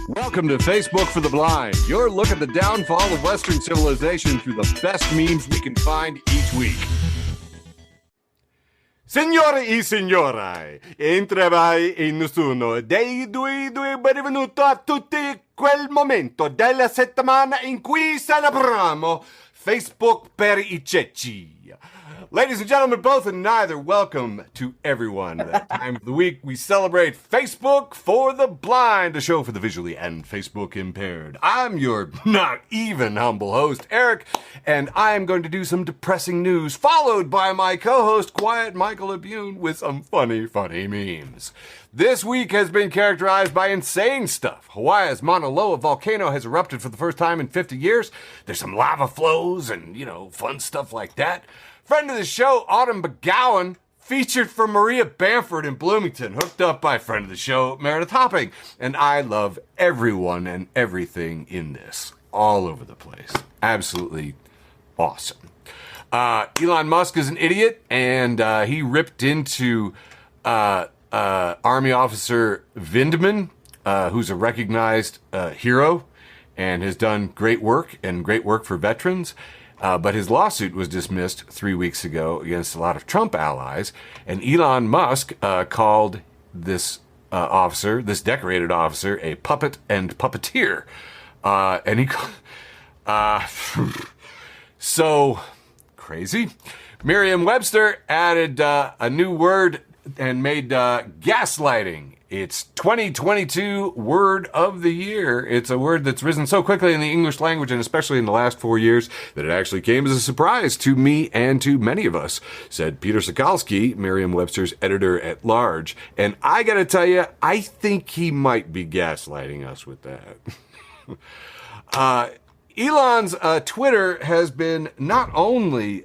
Welcome to Facebook for the Blind, your look at the downfall of Western civilization through the best memes we can find each week. Signore e signore, entrerai in nessuno dei due benvenuto a tutti quel momento della settimana in cui celebriamo Facebook per i cecchi. Ladies and gentlemen, both and neither, welcome to everyone. At that time of the week, we celebrate Facebook for the Blind, a show for the visually and Facebook impaired. I'm your not even humble host, Eric, and I am going to do some depressing news, followed by my co-host, Quiet Michael Abune, with some funny memes. This week has been characterized by insane stuff. Hawaii's Mauna Loa volcano has erupted for the first time in 50 years. There's some lava flows and, fun stuff like that. Friend of the show, Autumn McGowan, featured for Maria Bamford in Bloomington, hooked up by friend of the show, Meredith Hopping. And I love everyone and everything in this, all over the place. Absolutely awesome. Elon Musk is an idiot, and he ripped into Army Officer Vindman, who's a recognized hero and has done great work for veterans. But his lawsuit was dismissed 3 weeks ago against a lot of Trump allies. And Elon Musk called this officer, this decorated officer, a puppet and puppeteer. And he so crazy. Merriam-Webster added a new word and made gaslighting its 2022 word of the year. It's a word that's risen so quickly in the English language, and especially in the last 4 years, that it actually came as a surprise to me and to many of us, said Peter Sokolsky, Merriam-Webster's editor-at-large. And I gotta tell you, I think he might be gaslighting us with that. Elon's Twitter has been not only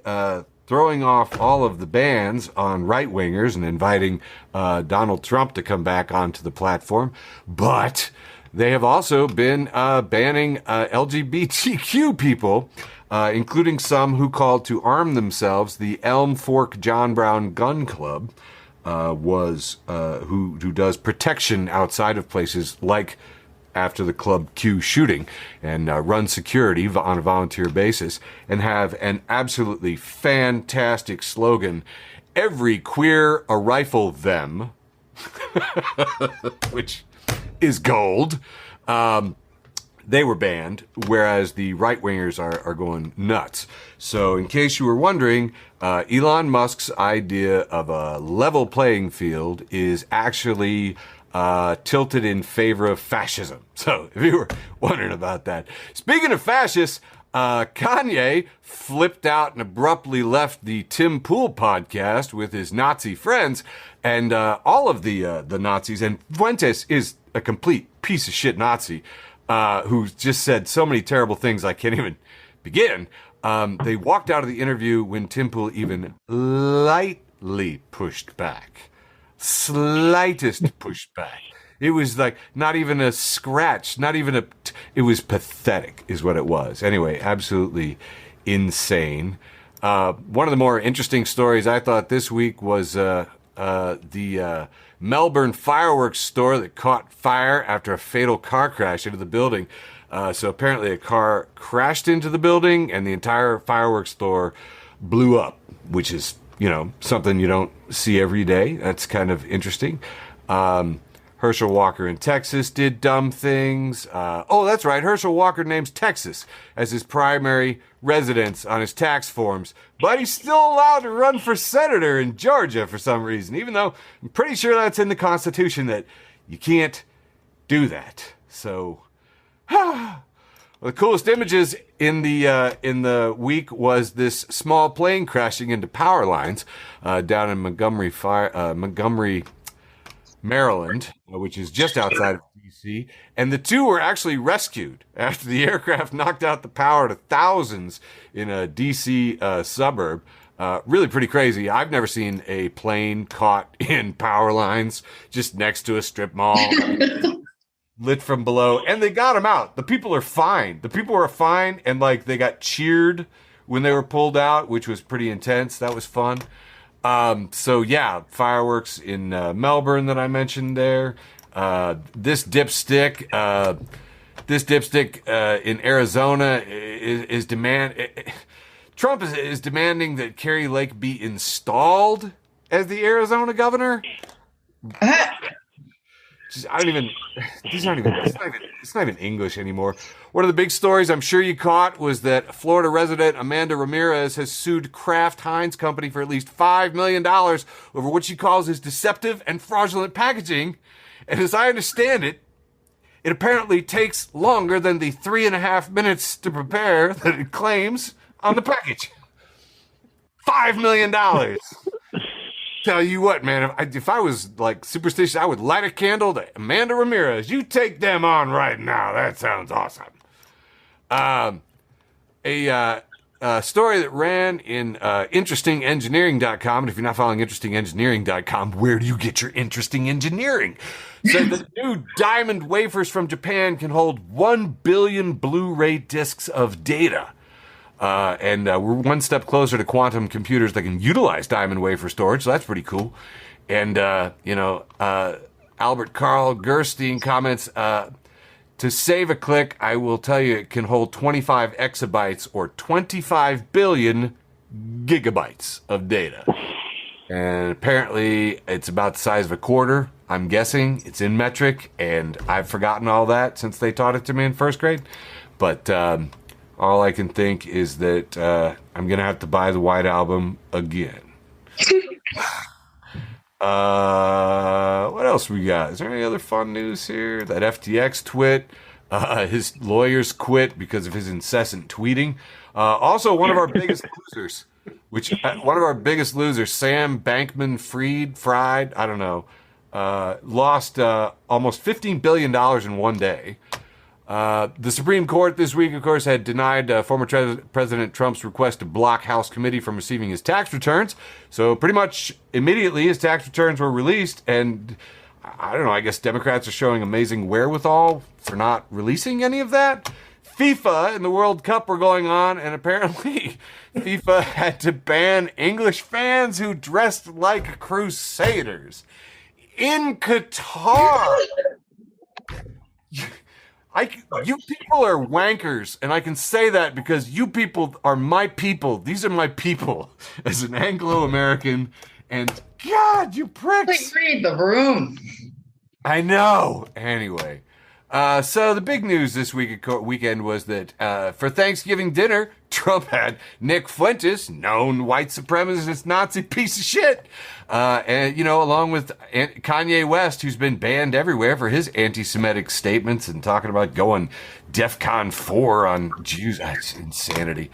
throwing off all of the bans on right-wingers and inviting Donald Trump to come back onto the platform, but they have also been banning LGBTQ people, including some who called to arm themselves. The Elm Fork John Brown Gun Club who does protection outside of places like after the Club Q shooting and run security on a volunteer basis, and have an absolutely fantastic slogan, "Every queer a rifle them," which is gold. They were banned, whereas the right-wingers are going nuts. So in case you were wondering, Elon Musk's idea of a level playing field is actually tilted in favor of fascism. So if you were wondering about that. Speaking of fascists, Kanye flipped out and abruptly left the Tim Pool podcast with his Nazi friends, and all of the Nazis, and Fuentes is a complete piece of shit Nazi, who just said so many terrible things I can't even begin. They walked out of the interview when Tim Pool even lightly pushed back. Slightest pushback. It was like not even a scratch, it was pathetic is what it was. Anyway, absolutely insane. One of the more interesting stories I thought this week was the Melbourne fireworks store that caught fire after a fatal car crash into the building. So apparently a car crashed into the building and the entire fireworks store blew up, which is something you don't see every day. That's kind of interesting. Herschel Walker in Texas did dumb things. That's right. Herschel Walker names Texas as his primary residence on his tax forms, but he's still allowed to run for senator in Georgia for some reason, even though I'm pretty sure that's in the Constitution that you can't do that. So, the coolest images in the week was this small plane crashing into power lines down in Montgomery, Maryland, which is just outside of D.C. And the two were actually rescued after the aircraft knocked out the power to thousands in a D.C. Suburb. Really pretty crazy. I've never seen a plane caught in power lines just next to a strip mall. Lit from below, and they got them out. The people are fine. And they got cheered when they were pulled out, which was pretty intense. That was fun. So yeah, fireworks in Melbourne that I mentioned there. This dipstick in Arizona is Trump is demanding that Kari Lake be installed as the Arizona governor. It's not even English anymore. One of the big stories I'm sure you caught was that Florida resident Amanda Ramirez has sued Kraft Heinz Company for at least $5 million over what she calls his deceptive and fraudulent packaging. And as I understand it, it apparently takes longer than the 3.5 minutes to prepare that it claims on the package. $5 million. Tell you what, man, if I was like superstitious, I would light a candle to Amanda Ramirez. You take them on right now. That sounds awesome. A story that ran in interestingengineering.com. And if you're not following interestingengineering.com, where do you get your interesting engineering? Said that new diamond wafers from Japan can hold 1 billion Blu-ray discs of data. And we're one step closer to quantum computers that can utilize diamond wafer storage, so that's pretty cool. And, Albert Karl Gerstein comments, to save a click, I will tell you it can hold 25 exabytes or 25 billion gigabytes of data. And apparently it's about the size of a quarter. I'm guessing it's in metric, and I've forgotten all that since they taught it to me in first grade. But, all I can think is that I'm going to have to buy the White Album again. What else we got? Is there any other fun news here? That FTX twit. His lawyers quit because of his incessant tweeting. Also, one of our biggest losers, Sam Bankman-Fried, I don't know, lost almost $15 billion in one day. The Supreme Court this week, of course, had denied former President Trump's request to block House committee from receiving his tax returns. So pretty much immediately his tax returns were released. And I don't know, I guess Democrats are showing amazing wherewithal for not releasing any of that. FIFA and the World Cup were going on, and apparently FIFA had to ban English fans who dressed like crusaders in Qatar. You people are wankers, and I can say that because you people are my people. These are my people as an Anglo-American, and God, you pricks. Read the room. I know. Anyway, so the big news this weekend was that for Thanksgiving dinner, Trump had Nick Fuentes, known white supremacist Nazi piece of shit, and along with Kanye West, who's been banned everywhere for his anti-Semitic statements and talking about going DEFCON 4 on Jews. That's insanity.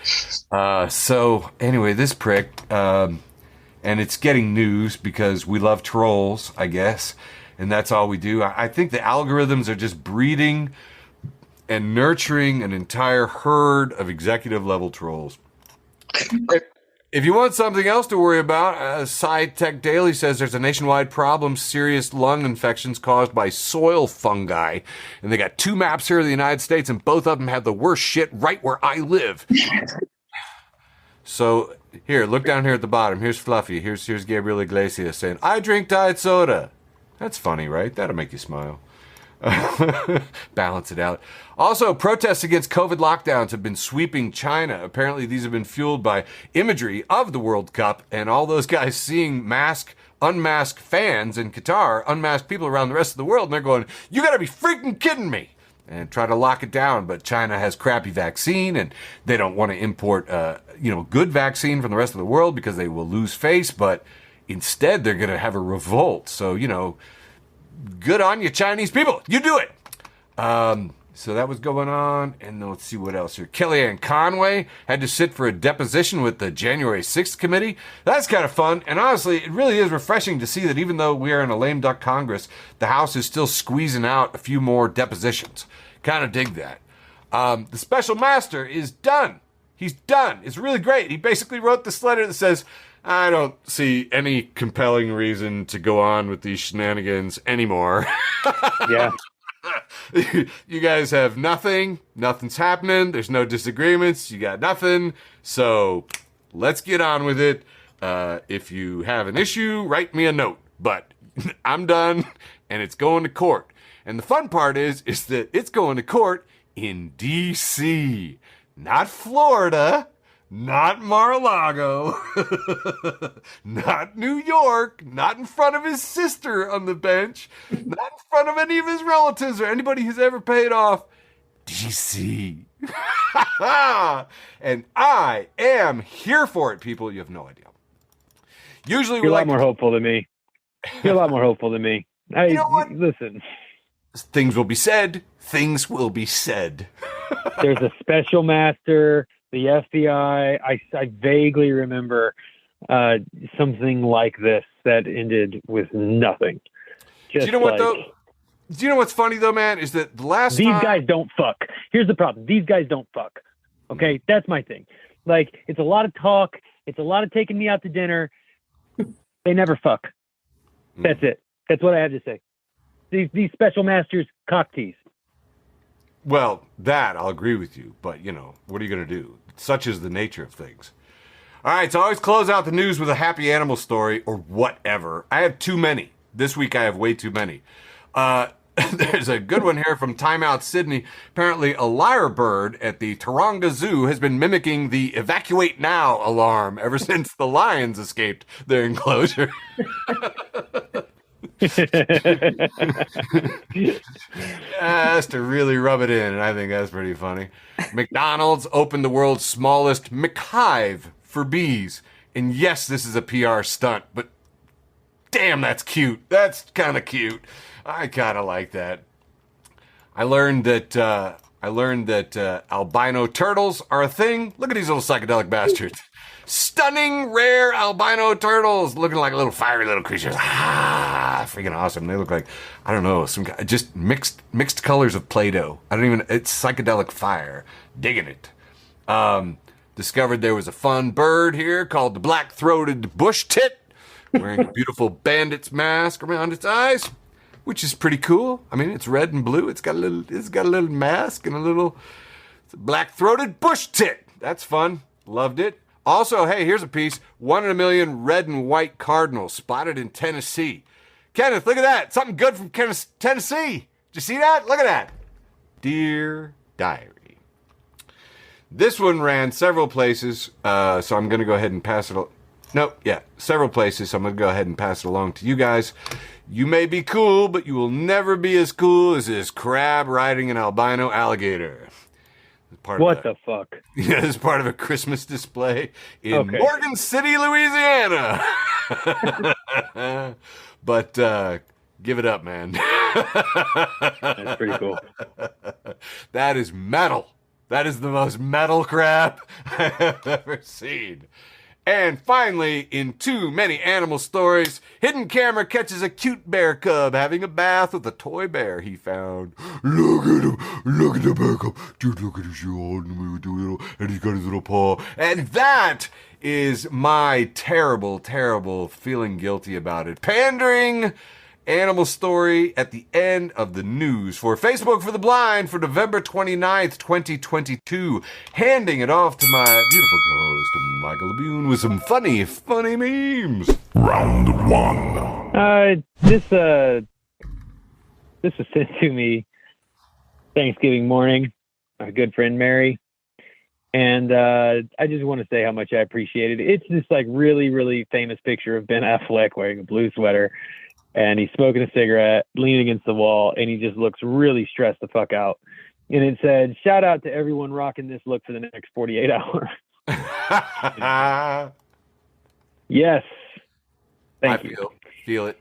So anyway, this prick, and it's getting news because we love trolls, I guess. And that's all we do. I think the algorithms are just breeding and nurturing an entire herd of executive level trolls. If you want something else to worry about, SciTech Daily says there's a nationwide problem, serious lung infections caused by soil fungi. And they got 2 maps here of the United States, and both of them have the worst shit right where I live. So here, look down here at the bottom. Here's Fluffy. Here's Gabriel Iglesias saying, I drink diet soda. That's funny, right? That'll make you smile. Balance it out. Also, protests against COVID lockdowns have been sweeping China. Apparently, these have been fueled by imagery of the World Cup and all those guys seeing unmasked fans in Qatar, unmasked people around the rest of the world, and they're going, you gotta be freaking kidding me, and try to lock it down. But China has crappy vaccine, and they don't want to import, good vaccine from the rest of the world because they will lose face, but instead they're going to have a revolt. So, good on you, Chinese people. You do it. So that was going on. And let's see what else here. Kellyanne Conway had to sit for a deposition with the January 6th committee. That's kind of fun. And honestly, it really is refreshing to see that even though we are in a lame duck Congress, the House is still squeezing out a few more depositions. Kind of dig that. The special master is done. He's done. It's really great. He basically wrote this letter that says, I don't see any compelling reason to go on with these shenanigans anymore. Yeah. You guys have nothing. Nothing's happening. There's no disagreements. You got nothing. So let's get on with it. If you have an issue, write me a note. But I'm done, and it's going to court. And the fun part is that it's going to court in D.C., not Florida, not Mar-a-Lago, not New York, not in front of his sister on the bench, not in front of any of his relatives or anybody who's ever paid off. DC. And I am here for it, people. You have no idea. Usually You're a lot more hopeful than me. You're a lot more hopeful than me. You know what? Listen. Things will be said. Things will be said. There's a special master, the FBI. I vaguely remember something like this that ended with nothing. Do you know what, though? Do you know what's funny, though, man? Is that these guys don't fuck. Here's the problem. These guys don't fuck. Okay? That's my thing. Like, it's a lot of talk. It's a lot of taking me out to dinner. They never fuck. That's it. That's what I have to say. These special masters, cock tease. Well, that I'll agree with you. But, you know, what are you going to do? Such is the nature of things. All right, so always close out the news with a happy animal story or whatever. I have too many. This week I have way too many. There's a good one here from Time Out Sydney. Apparently, a lyrebird at the Taronga Zoo has been mimicking the evacuate now alarm ever since the lions escaped their enclosure. That's to really rub it in, and I think that's pretty funny. McDonald's opened the world's smallest McHive for bees. And yes, this is a PR stunt, but damn, that's cute. That's kind of cute. I kind of like that. I learned that albino turtles are a thing. Look at these little psychedelic bastards. Stunning, rare albino turtles, looking like little fiery little creatures. Freaking awesome. They look like, I don't know, some just mixed colors of Play-Doh. It's psychedelic fire. Digging it. Discovered there was a fun bird here called the black-throated bush tit, wearing a beautiful bandit's mask around its eyes, which is pretty cool. I mean, it's red and blue. It's got a little mask and a little black-throated bush tit. That's fun. Loved it. Also, hey, here's a piece. 1 in a million red and white cardinals spotted in Tennessee. Kenneth, look at that. Something good from Tennessee. Did you see that? Look at that. Dear Diary. This one ran several places, so I'm going to go ahead and pass it several places, so I'm going to go ahead and pass it along to you guys. You may be cool, but you will never be as cool as this crab riding an albino alligator. What the fuck? Yeah, this is part of a Christmas display in Morgan City, Louisiana. But give it up, man. That's pretty cool. That is metal. That is the most metal crap I have ever seen. And finally, in too many animal stories, hidden camera catches a cute bear cub having a bath with a toy bear he found. Look at him. Look at the bear cub. Dude, look at his yawn. And he's got his little paw. And that is my terrible, terrible feeling guilty about it. Pandering animal story at the end of the news for Facebook for the Blind for November 29th, 2022. Handing it off to my beautiful co-host, Michael Labune, with some funny memes. Round one. This was sent to me Thanksgiving morning. Our good friend Mary. And I just want to say how much I appreciate it. It's this like really, really famous picture of Ben Affleck wearing a blue sweater. And he's smoking a cigarette, leaning against the wall, and he just looks really stressed the fuck out. And it said, shout out to everyone rocking this look for the next 48 hours. Yes. Thank you. Feel it.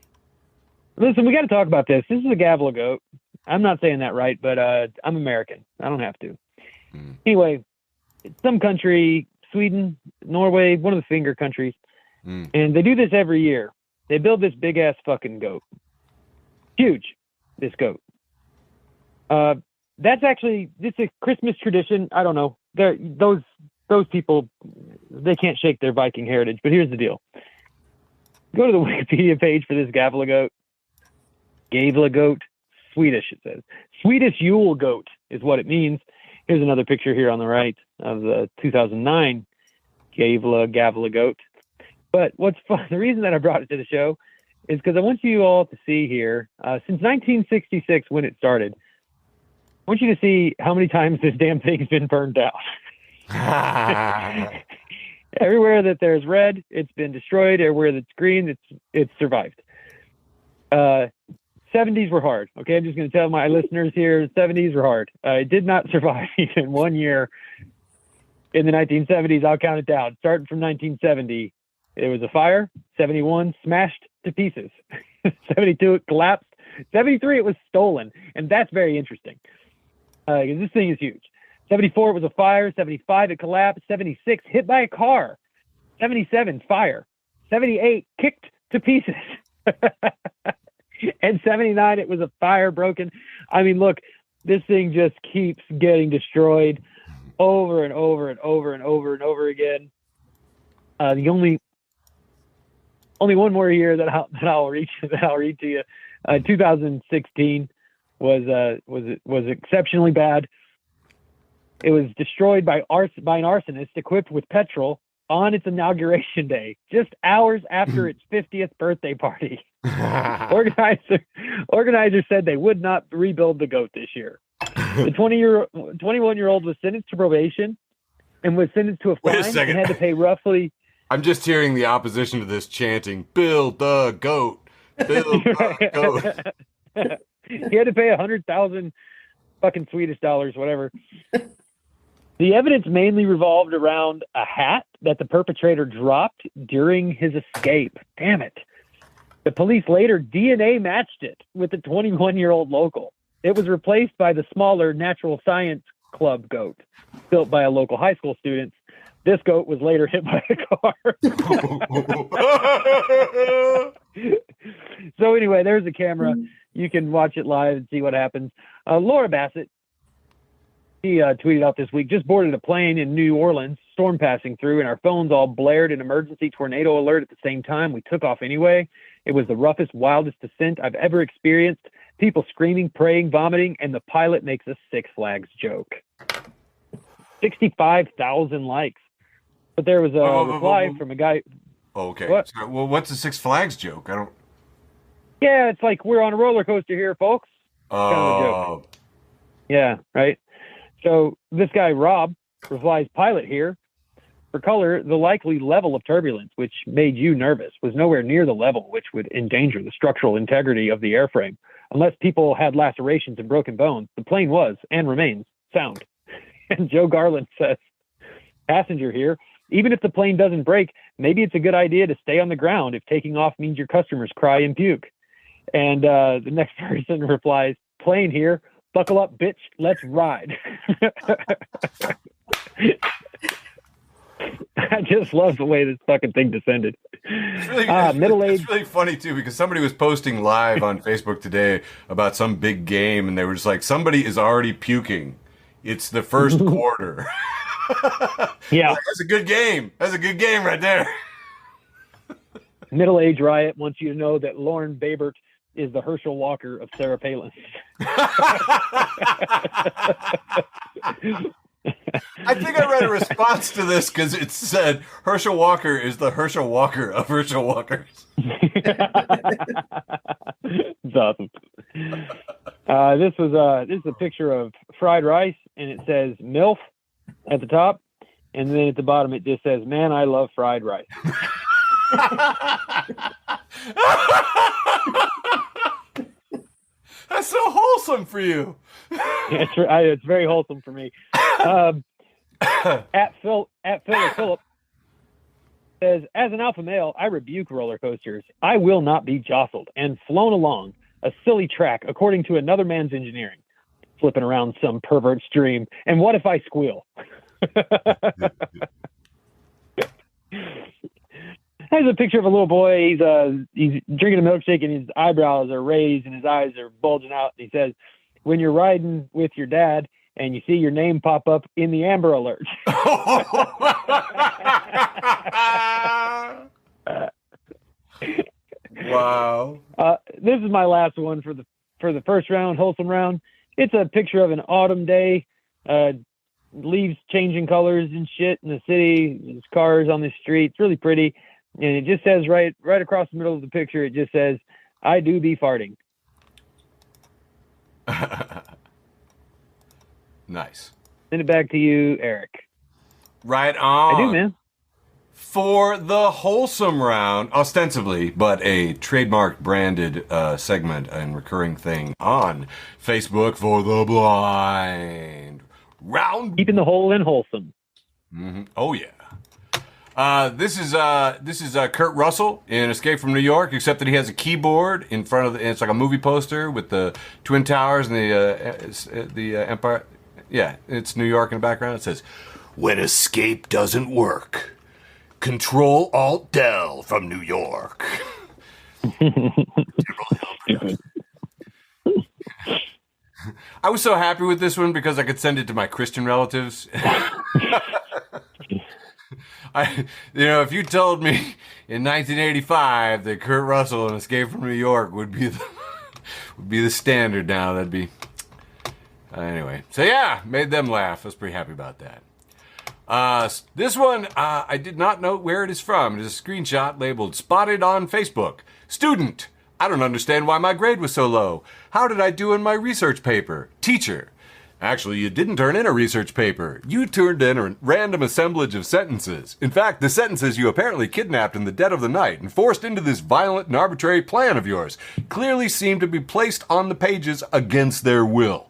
Listen, we got to talk about this. This is a gavel of goat. I'm not saying that right, but I'm American. I don't have to. Anyway, some country, Sweden, Norway, one of the finger countries, and they do this every year. They build this big ass fucking goat. Huge, this goat. That's a Christmas tradition. I don't know. Those people, they can't shake their Viking heritage. But here's the deal. Go to the Wikipedia page for this Gavla goat. Gavla goat, Swedish it says. Swedish Yule goat is what it means. Here's another picture here on the right of the 2009 Gavla goat. But what's fun, the reason that I brought it to the show is because I want you all to see here, since 1966 when it started, I want you to see how many times this damn thing's been burned down. Everywhere that there's red, it's been destroyed. Everywhere that's green, it's survived. 70s were hard. Okay, I'm just going to tell my listeners here, 70s were hard. It did not survive even 1 year in the 1970s. I'll count it down. Starting from 1970, it was a fire. 71, smashed to pieces. 72, it collapsed. 73, it was stolen. And that's very interesting because this thing is huge. 74, it was a fire. 75, it collapsed. 76, hit by a car. 77, fire. 78, kicked to pieces. And 79, it was a fire, broken. I mean, look, this thing just keeps getting destroyed over and over and over and over and over again. The only one more year that I'll read to you. 2016 was exceptionally bad. It was destroyed by an arsonist equipped with petrol on its inauguration day, just hours after its 50th birthday party. Organizers said they would not rebuild the goat this year. The 21-year-old was sentenced to probation and was sentenced to a fine and had to pay roughly. I'm just hearing the opposition to this chanting, "Build the goat, build the goat." He had to pay 100,000 fucking Swedish dollars, whatever. The evidence mainly revolved around a hat that the perpetrator dropped during his escape. Damn it. The police later DNA matched it with the 21-year-old local. It was replaced by the smaller Natural Science Club goat built by a local high school student. This goat was later hit by a car. So anyway, there's a camera. You can watch it live and see what happens. Laura Bassett, he tweeted out this week, just boarded a plane in New Orleans, storm passing through, and our phones all blared an emergency tornado alert at the same time. We took off anyway. It was the roughest, wildest descent I've ever experienced. People screaming, praying, vomiting, and the pilot makes a Six Flags joke. 65,000 likes. But there was a reply from a guy. Okay. What? So, well, what's the Six Flags joke? I don't. Yeah, it's like, we're on a roller coaster here, folks. Kind of a joke. Yeah, right. So this guy, Rob, replies, pilot here. For color, the likely level of turbulence, which made you nervous, was nowhere near the level which would endanger the structural integrity of the airframe. Unless people had lacerations and broken bones, the plane was, and remains, sound. And Joe Garland says, passenger here, even if the plane doesn't break, maybe it's a good idea to stay on the ground if taking off means your customers cry and puke. And the next person replies, plane here, buckle up, bitch, let's ride. I just love the way this fucking thing descended. It's really funny too, because somebody was posting live on Facebook today about some big game, and they were just like, somebody is already puking. It's the first quarter. Yeah. Like, that's a good game. That's a good game right there. Middle Age Riot wants you to know that Lauren Babert is the Herschel Walker of Sarah Palin. I think I read a response to this because it said Herschel Walker is the Herschel Walker of Herschel Walkers. It's awesome. This is a picture of fried rice, and it says MILF at the top, and then at the bottom it just says, "Man, I love fried rice." That's so wholesome for you. It's very wholesome for me. At Philip says, as an alpha male, I rebuke roller coasters. I will not be jostled and flown along a silly track according to another man's engineering, flipping around some pervert's dream. And what if I squeal? There's a picture of a little boy. He's drinking a milkshake, and his eyebrows are raised and his eyes are bulging out. He says, when you're riding with your dad and you see your name pop up in the Amber Alert. Wow. This is my last one for the first round, wholesome round. It's a picture of an autumn day, leaves changing colors and shit in the city. There's cars on the street. It's really pretty. and it just says right across the middle of the picture, it just says, "I do be farting." Nice. Send it back to you, Eric. Right on. I do, man. For the wholesome round, ostensibly, but a trademark branded segment and recurring thing on Facebook for the blind. Round. Keeping the whole in wholesome. Mm-hmm. Oh yeah. This is Kurt Russell in Escape from New York, except that he has a keyboard in front of it's like a movie poster with the Twin Towers and the Empire. Yeah, it's New York in the background. It says, "When escape doesn't work, Control Alt Del from New York." I was so happy with this one because I could send it to my Christian relatives. If you told me in 1985 that Kurt Russell in Escape from New York would be the standard now, that'd be anyway. So yeah, made them laugh. I was pretty happy about that. This one, I did not note where it is from. It is a screenshot labeled "Spotted on Facebook." Student, I don't understand why my grade was so low. How did I do in my research paper? Teacher, actually, you didn't turn in a research paper. You turned in a random assemblage of sentences. In fact, the sentences you apparently kidnapped in the dead of the night and forced into this violent and arbitrary plan of yours clearly seem to be placed on the pages against their will.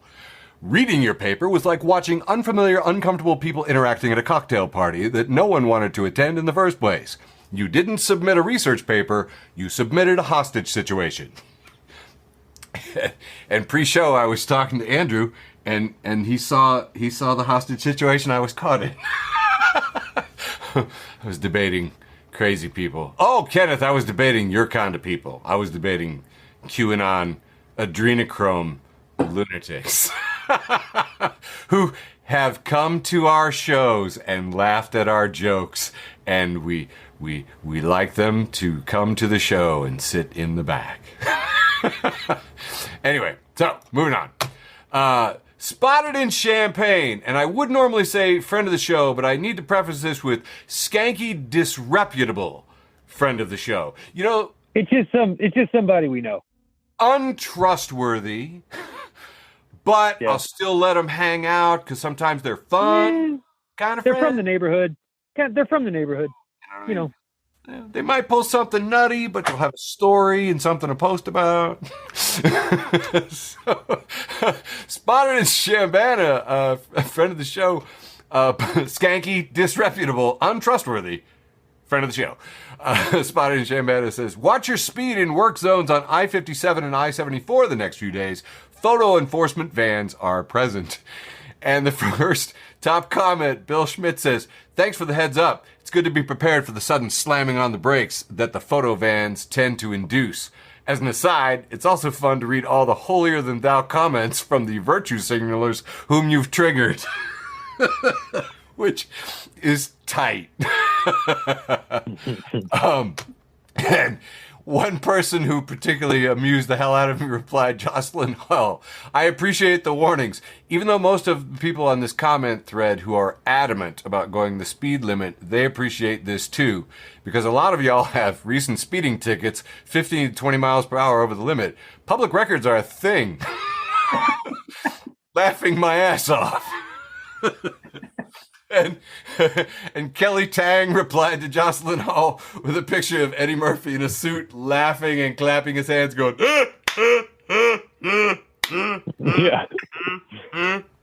Reading your paper was like watching unfamiliar, uncomfortable people interacting at a cocktail party that no one wanted to attend in the first place. You didn't submit a research paper, you submitted a hostage situation. And pre-show, I was talking to Andrew, and he saw the hostage situation I was caught in. I was debating crazy people. Oh, Kenneth, I was debating your kind of people. I was debating QAnon adrenochrome lunatics who have come to our shows and laughed at our jokes, and we like them to come to the show and sit in the back. Anyway, so moving on. Spotted in Champagne, and I would normally say friend of the show, but I need to preface this with skanky disreputable friend of the show. You know, it's just somebody we know. Untrustworthy, but yeah. I'll still let them hang out because sometimes they're fun. Kind of. They're from the neighborhood. They're from the neighborhood. You know. They might pull something nutty, but they'll have a story and something to post about. Spotted in Shambana, a friend of the show, skanky, disreputable, untrustworthy, friend of the show. Spotted in Shambana says, "Watch your speed in work zones on I-57 and I-74 the next few days. Photo enforcement vans are present." And the first top comment, Bill Schmidt says, "Thanks for the heads up. It's good to be prepared for the sudden slamming on the brakes that the photo vans tend to induce. As an aside, it's also fun to read all the holier-than-thou comments from the virtue signalers whom you've triggered." Which is tight. And one person who particularly amused the hell out of me replied, Jocelyn, "Well, I appreciate the warnings. Even though most of the people on this comment thread who are adamant about going the speed limit, they appreciate this too. Because a lot of y'all have recent speeding tickets, 15 to 20 miles per hour over the limit. Public records are a thing." Laughing my ass off. And Kelly Tang replied to Jocelyn Hall with a picture of Eddie Murphy in a suit, laughing and clapping his hands, going, yeah.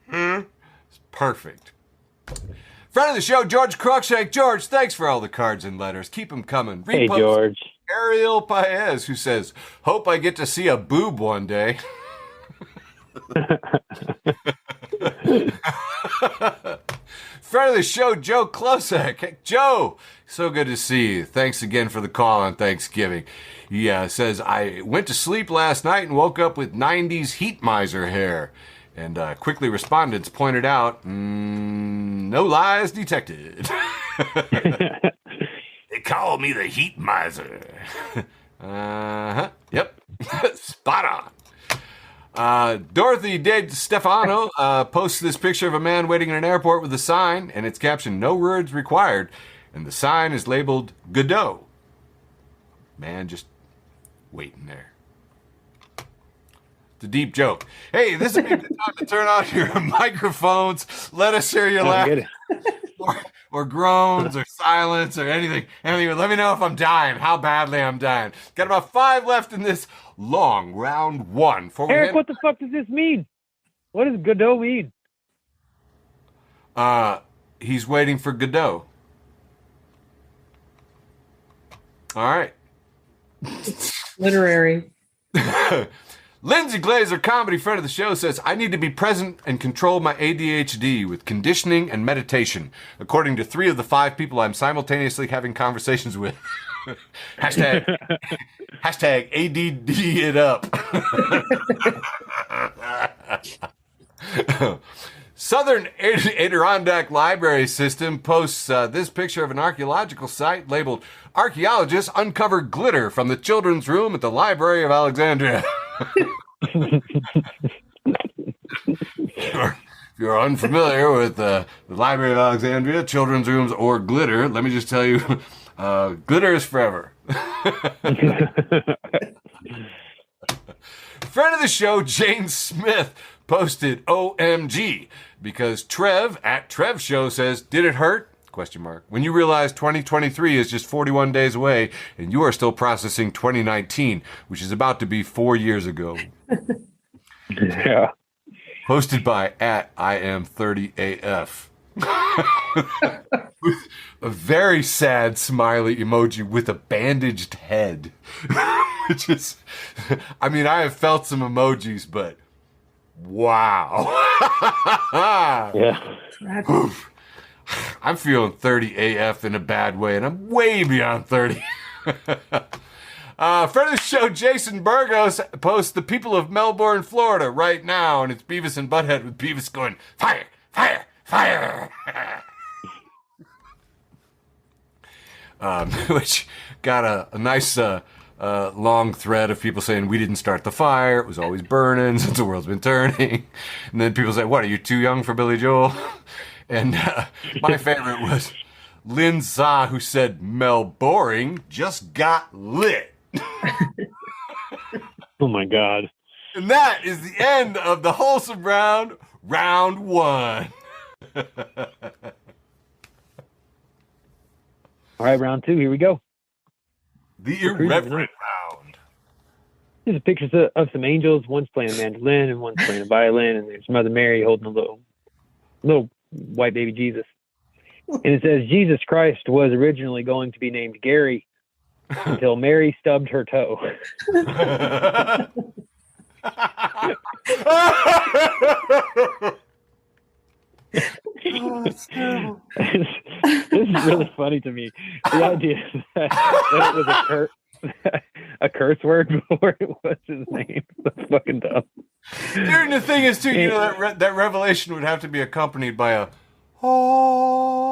It's perfect. Friend of the show, George Cruikshank. George, thanks for all the cards and letters. Keep them coming. Hey, George. Ariel Paez, who says, "Hope I get to see a boob one day." Friend of the show, Joe Klosek. Hey, Joe, so good to see you. Thanks again for the call on Thanksgiving. He says, "I went to sleep last night and woke up with 90s heat miser hair." And quickly respondents pointed out, no lies detected. They call me the heat miser. Yep. Spot on. Dorothy De Stefano posts this picture of a man waiting in an airport with a sign, and it's captioned, "No words required," and the sign is labeled Godot. Man, just waiting there. It's a deep joke. Hey, this would be a good time to turn on your microphones. Let us hear your laugh. Or groans or silence or anything. Anyway, let me know if I'm dying, how badly I'm dying. Got about 5 left in this long round 1. Eric, what the fuck does this mean? What does Godot mean? He's waiting for Godot. All right. Literary. Lindsay Glazer, comedy friend of the show, says, I need to be present and control my ADHD with conditioning and meditation, according to 3 of the 5 people I'm simultaneously having conversations with. hashtag ADD it up. Southern Adirondack Library System posts this picture of an archaeological site labeled Archaeologists Uncover Glitter from the Children's Room at the Library of Alexandria. If you're unfamiliar with the Library of Alexandria, children's rooms, or glitter, let me just tell you, glitter is forever. Friend of the show, Jane Smith, posted OMG because Trev at Trev Show says, did it hurt? ? When you realize 2023 is just 41 days away and you are still processing 2019, which is about to be 4 years ago. Yeah. Hosted by at IM30AF. A very sad smiley emoji with a bandaged head. Which is, I mean, I have felt some emojis, but wow. Yeah. Oof. I'm feeling 30 AF in a bad way, and I'm way beyond 30. Friend of the show, Jason Burgos, posts the people of Melbourne, Florida right now, and it's Beavis and Butthead with Beavis going, fire, fire, fire. Which got a nice long thread of people saying we didn't start the fire, it was always burning since the world's been turning. And then people say, what, are you too young for Billy Joel? And my favorite was Lynn Za, who said, Mel Boring just got lit. Oh, my God. And that is the end of the Wholesome Round, round 1. All right, round 2. Here we go. The irreverent round. There's pictures of some angels. One's playing a mandolin and one's playing a violin. And there's Mother Mary holding a little white baby Jesus. And it says, Jesus Christ was originally going to be named Gary until Mary stubbed her toe. This is really funny to me. The idea that it was a curse word before it was his name. That's fucking dumb. Dude, the thing is, too, you know, that revelation would have to be accompanied by a oh.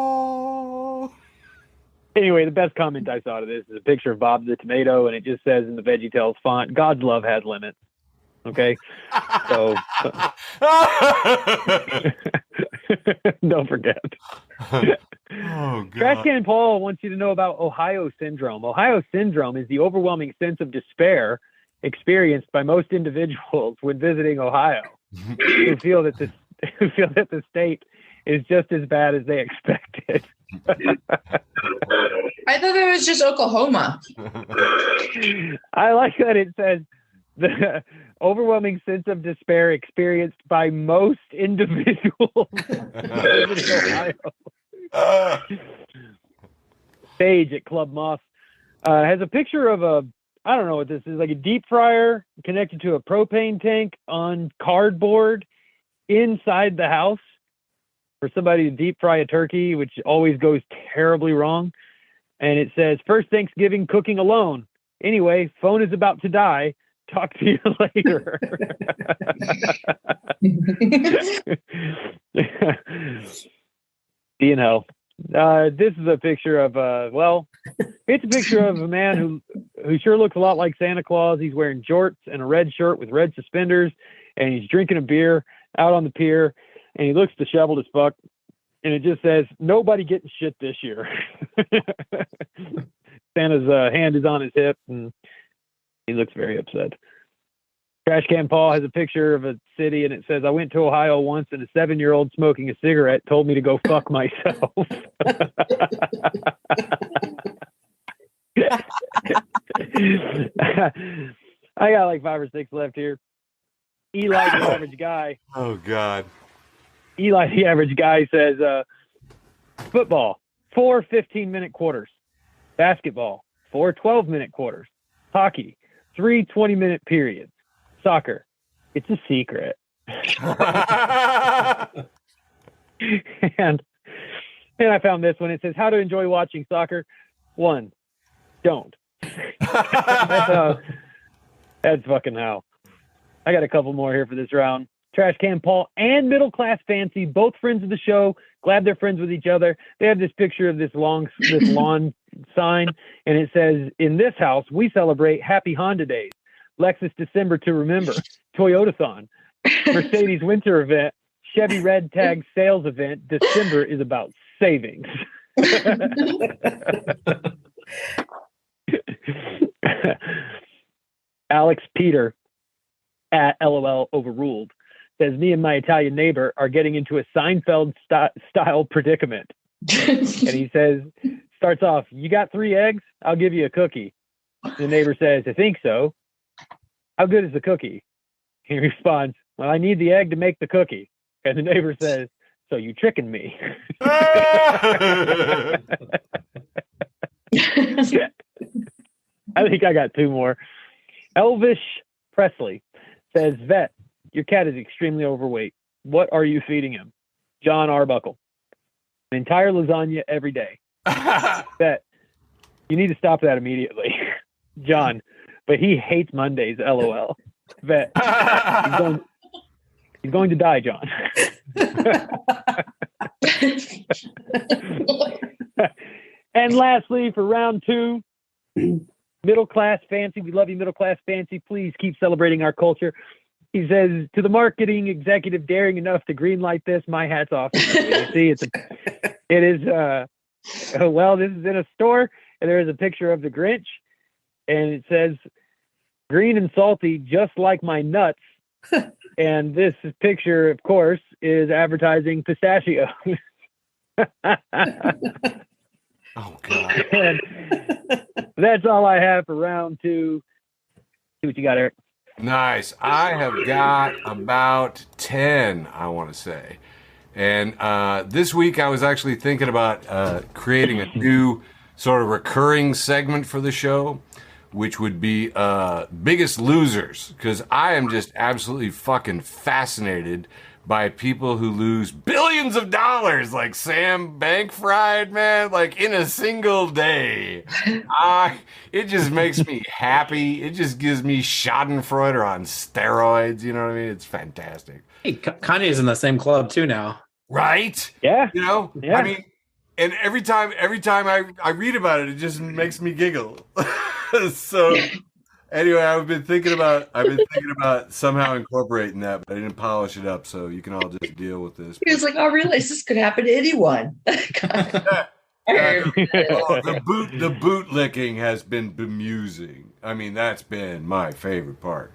Anyway, the best comment I saw to this is a picture of Bob the Tomato, and it just says in the VeggieTales font, God's love has limits. Okay? So, don't forget. Oh, God. Trash Can Paul wants you to know about Ohio Syndrome. Ohio Syndrome is the overwhelming sense of despair experienced by most individuals when visiting Ohio who feel that the state is just as bad as they expected. I thought it was just Oklahoma. I like that it says the overwhelming sense of despair experienced by most individuals in Ohio. Stage at Club Moss has a picture of I don't know what this is, like a deep fryer connected to a propane tank on cardboard inside the house for somebody to deep fry a turkey, which always goes terribly wrong. And it says, first Thanksgiving cooking alone. Anyway, phone is about to die. Talk to you later. Be in hell. This is a picture of, it's a picture of a man who sure looks a lot like Santa Claus. He's wearing jorts and a red shirt with red suspenders, and he's drinking a beer out on the pier, and he looks disheveled as fuck. And it just says, nobody getting shit this year. Santa's hand is on his hip, and he looks very upset. Trash Can Paul has a picture of a city, and it says, I went to Ohio once, and a 7-year-old smoking a cigarette told me to go fuck myself. I got like 5 or 6 left here. Eli, the average guy. Oh, God. Eli, the average guy, says, football, 4 15-minute quarters. Basketball, 4 12-minute quarters. Hockey, 3 20-minute periods. Soccer, it's a secret. and I found this one. It says, how to enjoy watching soccer. 1, don't. That's fucking how. I got a couple more here for this round. Trash Can Paul and Middle Class Fancy, both friends of the show, glad they're friends with each other. They have this picture of this lawn sign, and it says, in this house, we celebrate Happy Honda Days, Lexus December to Remember, Toyotathon, Mercedes Winter Event, Chevy Red Tag Sales Event. December is about savings. Alex Peter at LOL Overruled says, me and my Italian neighbor are getting into a Seinfeld style predicament. And he says, starts off, you got 3 eggs? I'll give you a cookie. The neighbor says, I think so. How good is the cookie? He responds, well, I need the egg to make the cookie. And the neighbor says, so you tricking me. I think I got 2 more. Elvish Presley says, Vet, your cat is extremely overweight. What are you feeding him? John Arbuckle. An entire lasagna every day. Vet, you need to stop that immediately. John, but he hates Mondays, LOL. Vet, he's going to die, John. And lastly, for round 2, Middle Class Fancy. We love you, Middle Class Fancy. Please keep celebrating our culture. He says, to the marketing executive daring enough to greenlight this, my hat's off. You see, this is in a store, and there is a picture of the Grinch, and it says, green and salty, just like my nuts. And this picture, of course, is advertising pistachio. Oh, God. And that's all I have for round 2. See what you got, Eric. Nice. I have got about 10, I want to say. And this week I was actually thinking about creating a new sort of recurring segment for the show, which would be Biggest Losers, because I am just absolutely fucking fascinated by people who lose billions of dollars, like Sam Bankfried, man, like in a single day. It just makes me happy. It just gives me Schadenfreude on steroids. You know what I mean? It's fantastic. Hey, Kanye's in the same club too now. Right? Yeah. You know? Yeah. I mean, and every time I read about it, it just makes me giggle. So anyway, I've been thinking about somehow incorporating that, but I didn't polish it up, so you can all just deal with this. He was like, I realize this could happen to anyone. The boot licking has been bemusing. I mean, that's been my favorite part.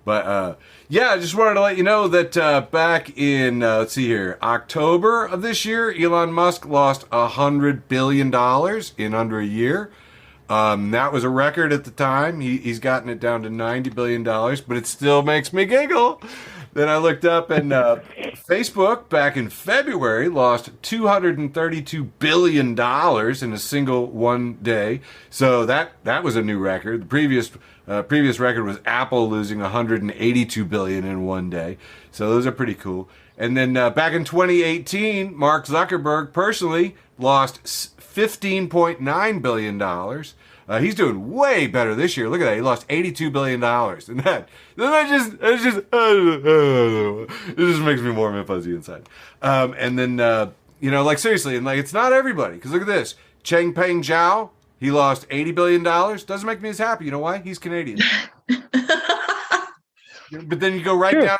But yeah, I just wanted to let you know that back in let's see here, October of this year, Elon Musk lost $100 billion in under a year. That was a record at the time. He's gotten it down to $90 billion, but it still makes me giggle. Then I looked up, and Facebook back in February lost $232 billion in a single one day. So that was a new record. The previous record was Apple losing $182 billion in one day. So those are pretty cool. And then back in 2018, Mark Zuckerberg personally lost $15.9 billion. He's doing way better this year. Look at that. He lost $82 billion. And it just makes me warm and fuzzy inside. And then, like seriously, and like, it's not everybody. Because look at this. Changpeng Zhao, he lost $80 billion. Doesn't make me as happy. You know why? He's Canadian. But then you go right down to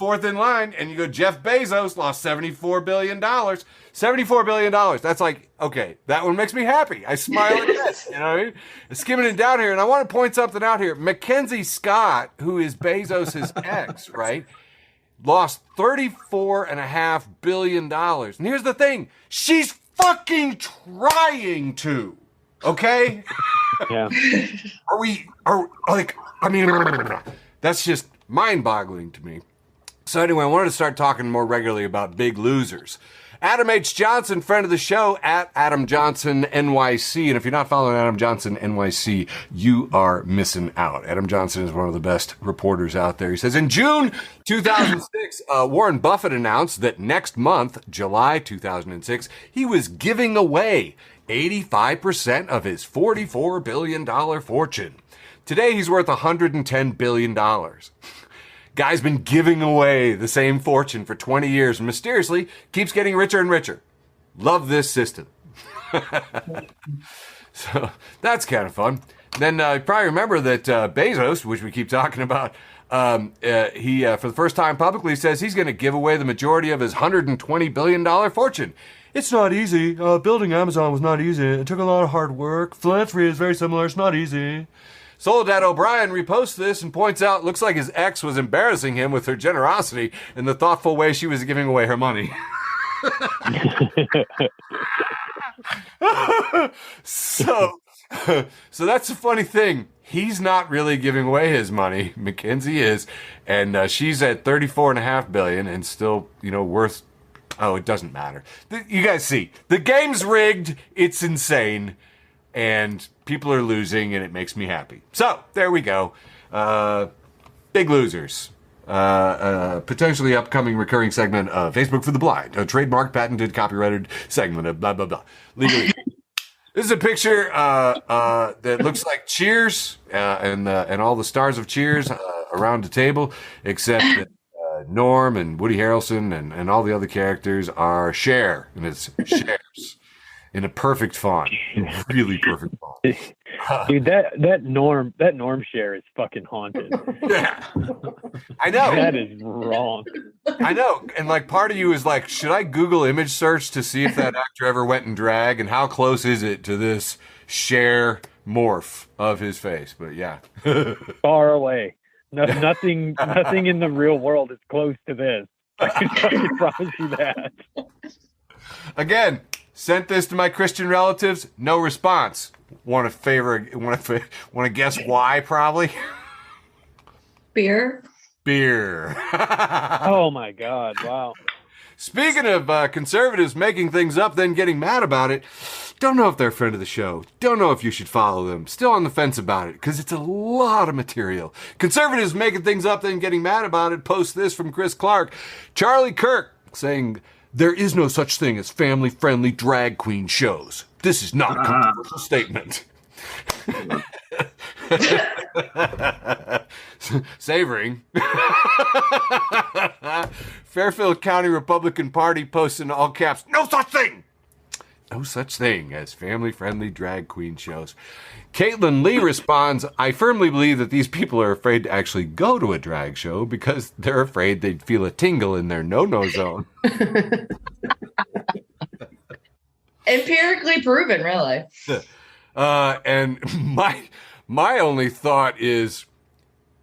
fourth in line, and you go, Jeff Bezos lost $74 billion. $74 billion. That's like, okay, that one makes me happy. I smile at this, you know what I mean? Skimming it down here, and I want to point something out here. Mackenzie Scott, who is Bezos' ex, right, lost $34.5 billion. And here's the thing. She's fucking trying to, okay? Yeah. That's just mind-boggling to me. So anyway, I wanted to start talking more regularly about big losers. Adam H. Johnson, friend of the show, at Adam Johnson NYC. And if you're not following Adam Johnson NYC, you are missing out. Adam Johnson is one of the best reporters out there. He says, in June 2006, Warren Buffett announced that next month, July 2006, he was giving away 85% of his $44 billion fortune. Today, he's worth $110 billion. Guy's been giving away the same fortune for 20 years and mysteriously keeps getting richer and richer. Love this system. So that's kind of fun. Then you probably remember that Bezos, which we keep talking about, he for the first time publicly says he's going to give away the majority of his $120 billion fortune. It's not easy. Building Amazon was not easy. It took a lot of hard work. Philanthropy is very similar. It's not easy. Soledad O'Brien reposts this and points out, looks like his ex was embarrassing him with her generosity and the thoughtful way she was giving away her money. So that's the funny thing. He's not really giving away his money. Mackenzie is. And she's at $34.5 billion and still, worth, it doesn't matter. You guys see, the game's rigged. It's insane. And people are losing, and it makes me happy. So, there we go. Big losers. Potentially upcoming recurring segment of Facebook for the Blind. A trademark, patented, copyrighted segment of blah, blah, blah. Legally. This is a picture that looks like Cheers and all the stars of Cheers around the table, except that Norm and Woody Harrelson and all the other characters are Cher, and it's Shares. In a perfect font, really perfect font. Dude, that norm share is fucking haunted. Yeah, I know. That is wrong. I know, and like part of you is like, should I Google image search to see if that actor ever went in drag, and how close is it to this Cher morph of his face? But yeah, far away. Nothing in the real world is close to this. I can promise you that. Again. Sent this to my Christian relatives. No response. Want to guess why? Probably Beer. Oh my God! Wow. Speaking of conservatives making things up, then getting mad about it. Don't know if they're a friend of the show. Don't know if you should follow them. Still on the fence about it because it's a lot of material. Conservatives making things up, then getting mad about it. Post this from Chris Clark. Charlie Kirk saying, there is no such thing as family-friendly drag queen shows. This is not a controversial statement. Savoring. Fairfield County Republican Party posts in all caps, no such thing! No such thing as family-friendly drag queen shows. Caitlin Lee responds, I firmly believe that these people are afraid to actually go to a drag show because they're afraid they'd feel a tingle in their no-no zone. Empirically proven, really. And my only thought is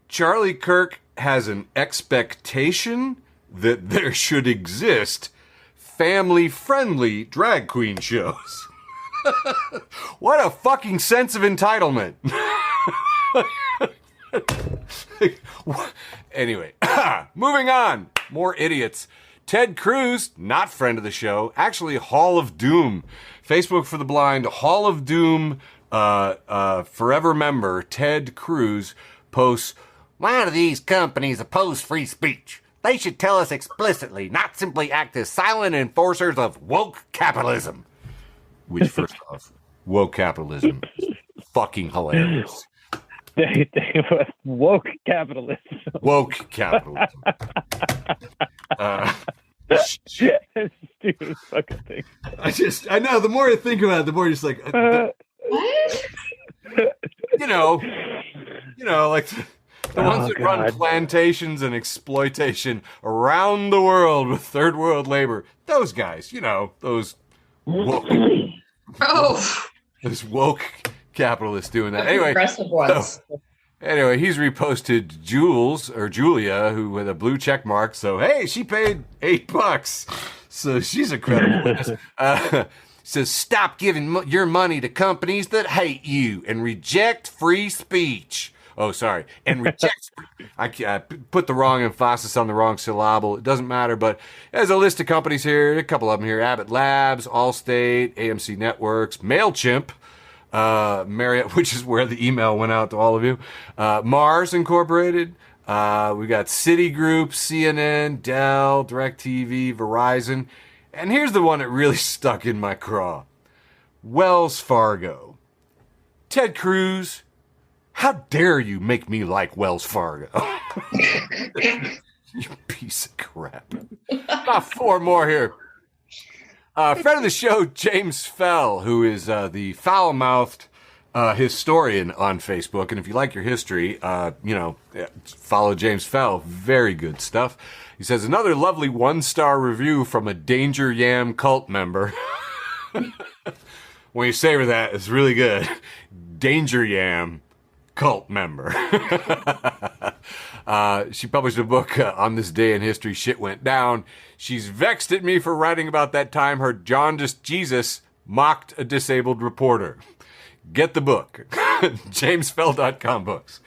Charlie Kirk has an expectation that there should exist family-friendly drag queen shows. What a fucking sense of entitlement. Anyway, moving on. More idiots. Ted Cruz, not friend of the show, actually Hall of Doom. Facebook for the Blind, Hall of Doom, forever member Ted Cruz posts, why do these companies oppose free speech? They should tell us explicitly, not simply act as silent enforcers of woke capitalism. Which, first off, woke capitalism is fucking hilarious. Woke capitalism. Woke capitalism. Stupid fucking thing. I know, the more I think about it, the more you're just like, What? like The ones that run God. plantations and exploitation around the world with third world labor. Those guys, those woke, Oh, those woke capitalists doing that. Anyway, progressive ones. anyway, he's reposted Julia, who with a blue check mark. So hey, she paid $8, so she's a credible witness. Says stop giving your money to companies that hate you and reject free speech. Oh, sorry, and reject. I put the wrong emphasis on the wrong syllable. It doesn't matter, but there's a list of companies here. A couple of them here: Abbott Labs, Allstate, AMC Networks, Mailchimp. Marriott, which is where the email went out to all of you. Mars Incorporated. We got Citigroup, CNN, Dell, DirecTV, Verizon. And here's the one that really stuck in my craw. Wells Fargo. Ted Cruz, how dare you make me like Wells Fargo? You piece of crap. Got 4 more here. Friend of the show, James Fell, who is the foul-mouthed historian on Facebook. And if you like your history, follow James Fell. Very good stuff. He says, another lovely 1-star review from a Danger Yam cult member. When you savor that, it's really good. Danger Yam cult member. She published a book on this day in history. Shit went down. She's vexed at me for writing about that time her jaundiced Jesus mocked a disabled reporter. Get the book. JamesFell.com books.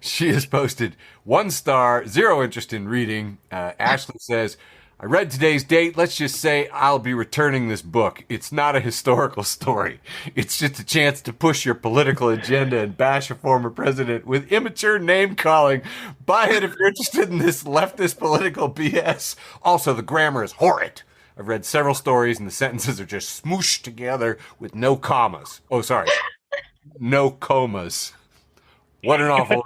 She has posted 1 star, 0 interest in reading. Ashley says, I read today's date. Let's just say I'll be returning this book. It's not a historical story. It's just a chance to push your political agenda and bash a former president with immature name calling. Buy it if you're interested in this leftist political BS. Also, the grammar is horrid. I've read several stories and the sentences are just smooshed together with no commas. Oh, sorry. No comas. What an awful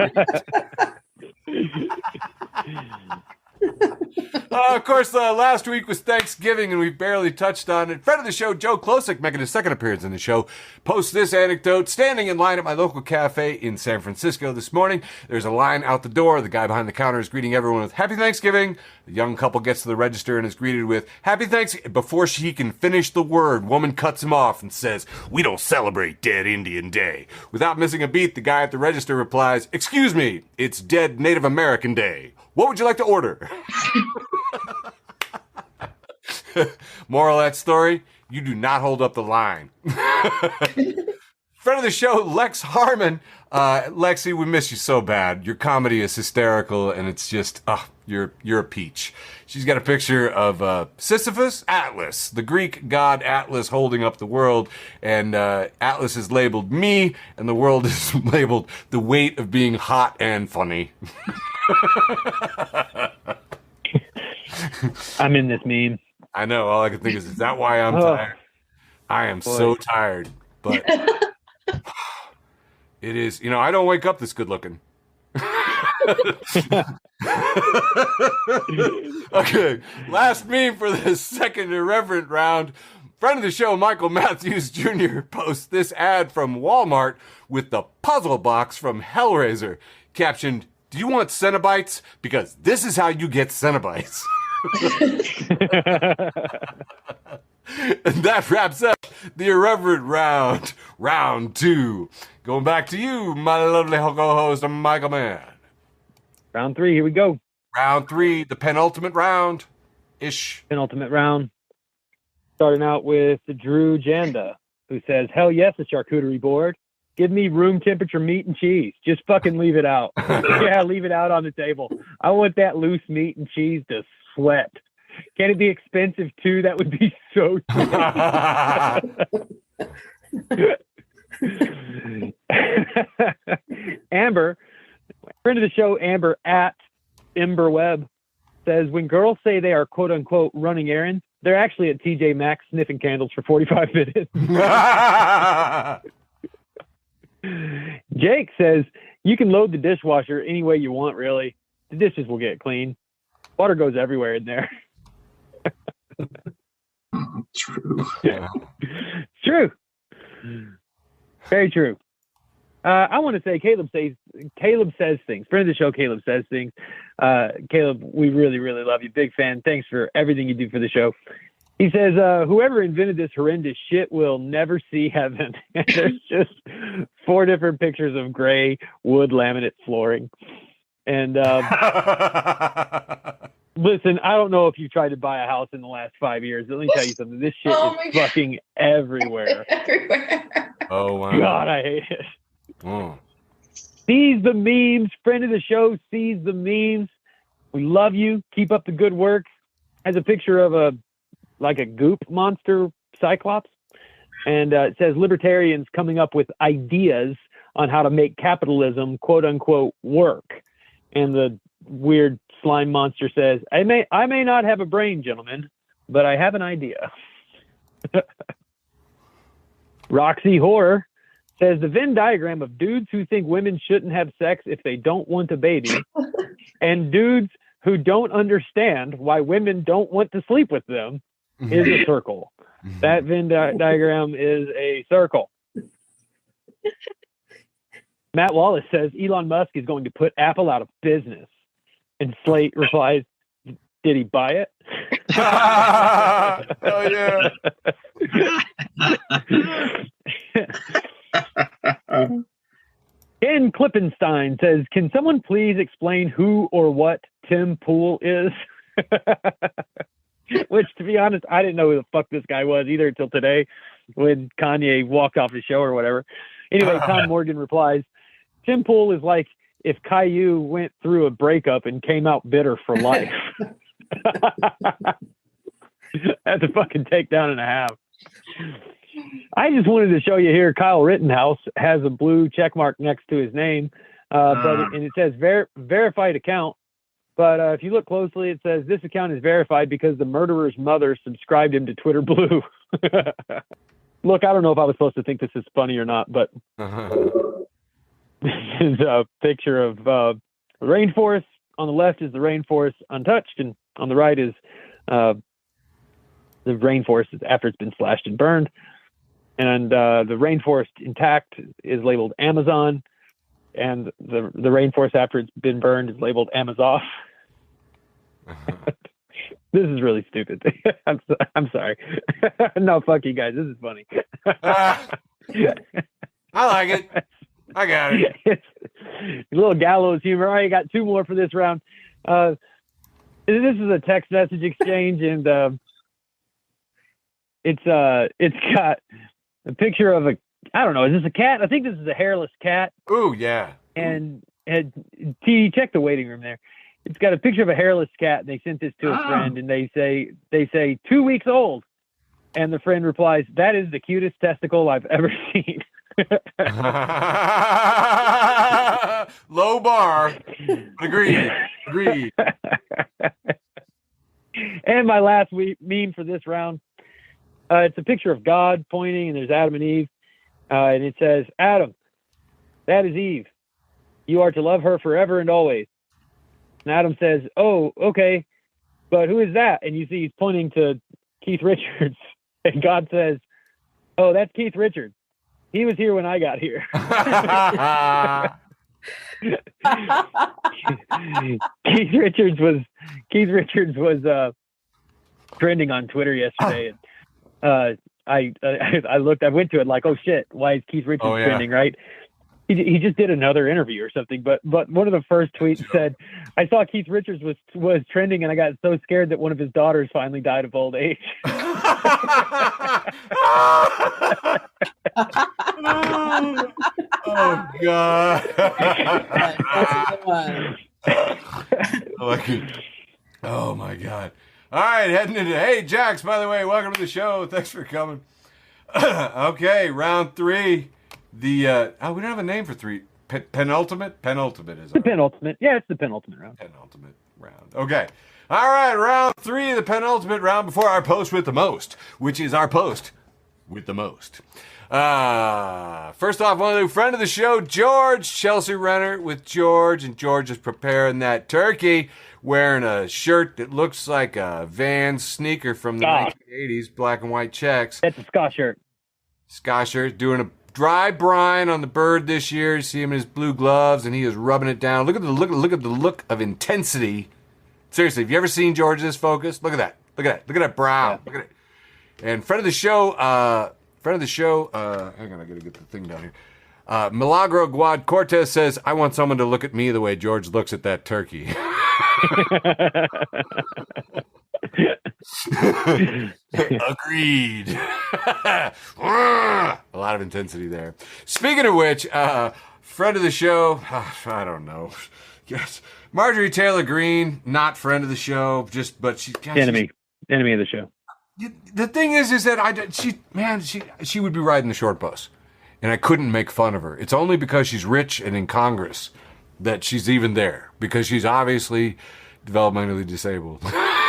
of course, last week was Thanksgiving, and we barely touched on it. Friend of the show, Joe Klosik, making his second appearance in the show, posts this anecdote. Standing in line at my local cafe in San Francisco this morning, there's a line out the door. The guy behind the counter is greeting everyone with Happy Thanksgiving. The young couple gets to the register and is greeted with Happy Thanksgiving. Before he can finish the word, woman cuts him off and says, we don't celebrate Dead Indian Day. Without missing a beat, the guy at the register replies, excuse me, it's Dead Native American Day. What would you like to order? Moral of that story, you do not hold up the line. Friend of the show, Lex Harmon. Lexi, we miss you so bad. Your comedy is hysterical, and it's just, you're a peach. She's got a picture of Sisyphus, Atlas, the Greek god Atlas holding up the world, and Atlas is labeled me, and the world is labeled the weight of being hot and funny. I'm in this meme. I know. All I can think is that why I'm tired? I am so tired. But it is, I don't wake up this good looking. Okay. Last meme for the second irreverent round. Friend of the show, Michael Matthews Jr. posts this ad from Walmart with the puzzle box from Hellraiser, captioned, do you want Cenobites? Because this is how you get Cenobites. And that wraps up the irreverent round. Round 2. Going back to you, my lovely co-host, Michael Mann. Round 3, here we go. Round 3, the penultimate round. Penultimate round. Starting out with Drew Janda, who says, hell yes, a charcuterie board. Give me room temperature meat and cheese. Just fucking leave it out. Yeah, leave it out on the table. I want that loose meat and cheese to sweat. Can it be expensive too? That would be so Amber, friend of the show, Amber at Ember Webb, says, when girls say they are quote unquote running errands, they're actually at TJ Maxx sniffing candles for 45 minutes. Jake says, you can load the dishwasher any way you want, really. The dishes will get clean. Water goes everywhere in there. True. Yeah. True. Very true. I want to say Caleb says things. Friend of the show, Caleb says things. Caleb, we really, really love you. Big fan. Thanks for everything you do for the show. He says, whoever invented this horrendous shit will never see heaven. And there's just 4 different pictures of gray wood laminate flooring. And listen, I don't know if you tried to buy a house in the last 5 years. Let me tell you something. This shit is fucking everywhere. Everywhere. Oh, wow. God, I hate it. Oh. Sees the memes. Friend of the show sees the memes. We love you. Keep up the good work. Has a picture of a goop monster cyclops. And it says libertarians coming up with ideas on how to make capitalism, quote unquote, work. And the weird slime monster says, I may not have a brain, gentlemen, but I have an idea. Roxy Horror says the Venn diagram of dudes who think women shouldn't have sex if they don't want a baby and dudes who don't understand why women don't want to sleep with them is a circle. That Venn diagram is a circle. Matt Wallace says Elon Musk is going to put Apple out of business. And Slate replies, did he buy it? Oh, yeah. Ken Klippenstein says, can someone please explain who or what Tim Pool is? Which, to be honest, I didn't know who the fuck this guy was either until today when Kanye walked off the show or whatever. Anyway, Tom Morgan replies, Tim Pool is like if Caillou went through a breakup and came out bitter for life. That's a fucking takedown and a half. I just wanted to show you here, Kyle Rittenhouse has a blue check mark next to his name, and it says verified account. But if you look closely, it says this account is verified because the murderer's mother subscribed him to Twitter Blue. Look, I don't know if I was supposed to think this is funny or not, but this is a picture of the rainforest. On the left is the rainforest untouched, and on the right is the rainforest after it's been slashed and burned. And the rainforest intact is labeled Amazon, and the rainforest after it's been burned is labeled Amazoff. This is really stupid. I'm sorry. No, fuck you guys. This is funny. I like it. I got it. It's a little gallows humor. All right, you got 2 more for this round. This is a text message exchange, and it's got a picture of a, I don't know, is this a cat? I think this is a hairless cat. Ooh, yeah. And T, check the waiting room there. It's got a picture of a hairless cat. They sent this to a friend, and they say 2 weeks old, and the friend replies, "That is the cutest testicle I've ever seen." Low bar. Agreed. And my last meme for this round, it's a picture of God pointing, and there's Adam and Eve, and it says, "Adam, that is Eve. You are to love her forever and always." And Adam says, "Oh, okay, but who is that?" And you see he's pointing to Keith Richards, and God says, "Oh, that's Keith Richards. He was here when I got here." Keith Richards was trending on Twitter yesterday, and I went to it like, oh shit, why is Keith Richards trending, right? He just did another interview or something, but one of the first tweets said, "I saw Keith Richards was trending, and I got so scared that one of his daughters finally died of old age." Oh God! Oh my God! All right, heading into, hey Jax, by the way, welcome to the show. Thanks for coming. Okay, round 3. We don't have a name for 3. Penultimate is the penultimate. Yeah, it's the penultimate round. Penultimate round. Okay. All right, round 3, the penultimate round before our post with the most, which is our post with the most. First off, one of the friend of the show, George, Chelsea Renner with George, and George is preparing that turkey, wearing a shirt that looks like a Vans sneaker from the 1980s, black and white checks. That's a Scott shirt. Scott shirt, doing a dry brine on the bird this year. You see him in his blue gloves, and he is rubbing it down. Look at the look of intensity. Seriously, have you ever seen George this focused? Look at that. Look at that brow. Yeah. Look at it. And friend of the show, hang on, I gotta get the thing down here. Milagro Guad Cortez says, I want someone to look at me the way George looks at that turkey. Agreed. A lot of intensity there. Speaking of which, friend of the show, I don't know. Yes, Marjorie Taylor Greene, not friend of the show, but she enemy of the show. The thing is that she would be riding the short bus, and I couldn't make fun of her. It's only because she's rich and in Congress that she's even there, because she's obviously developmentally disabled.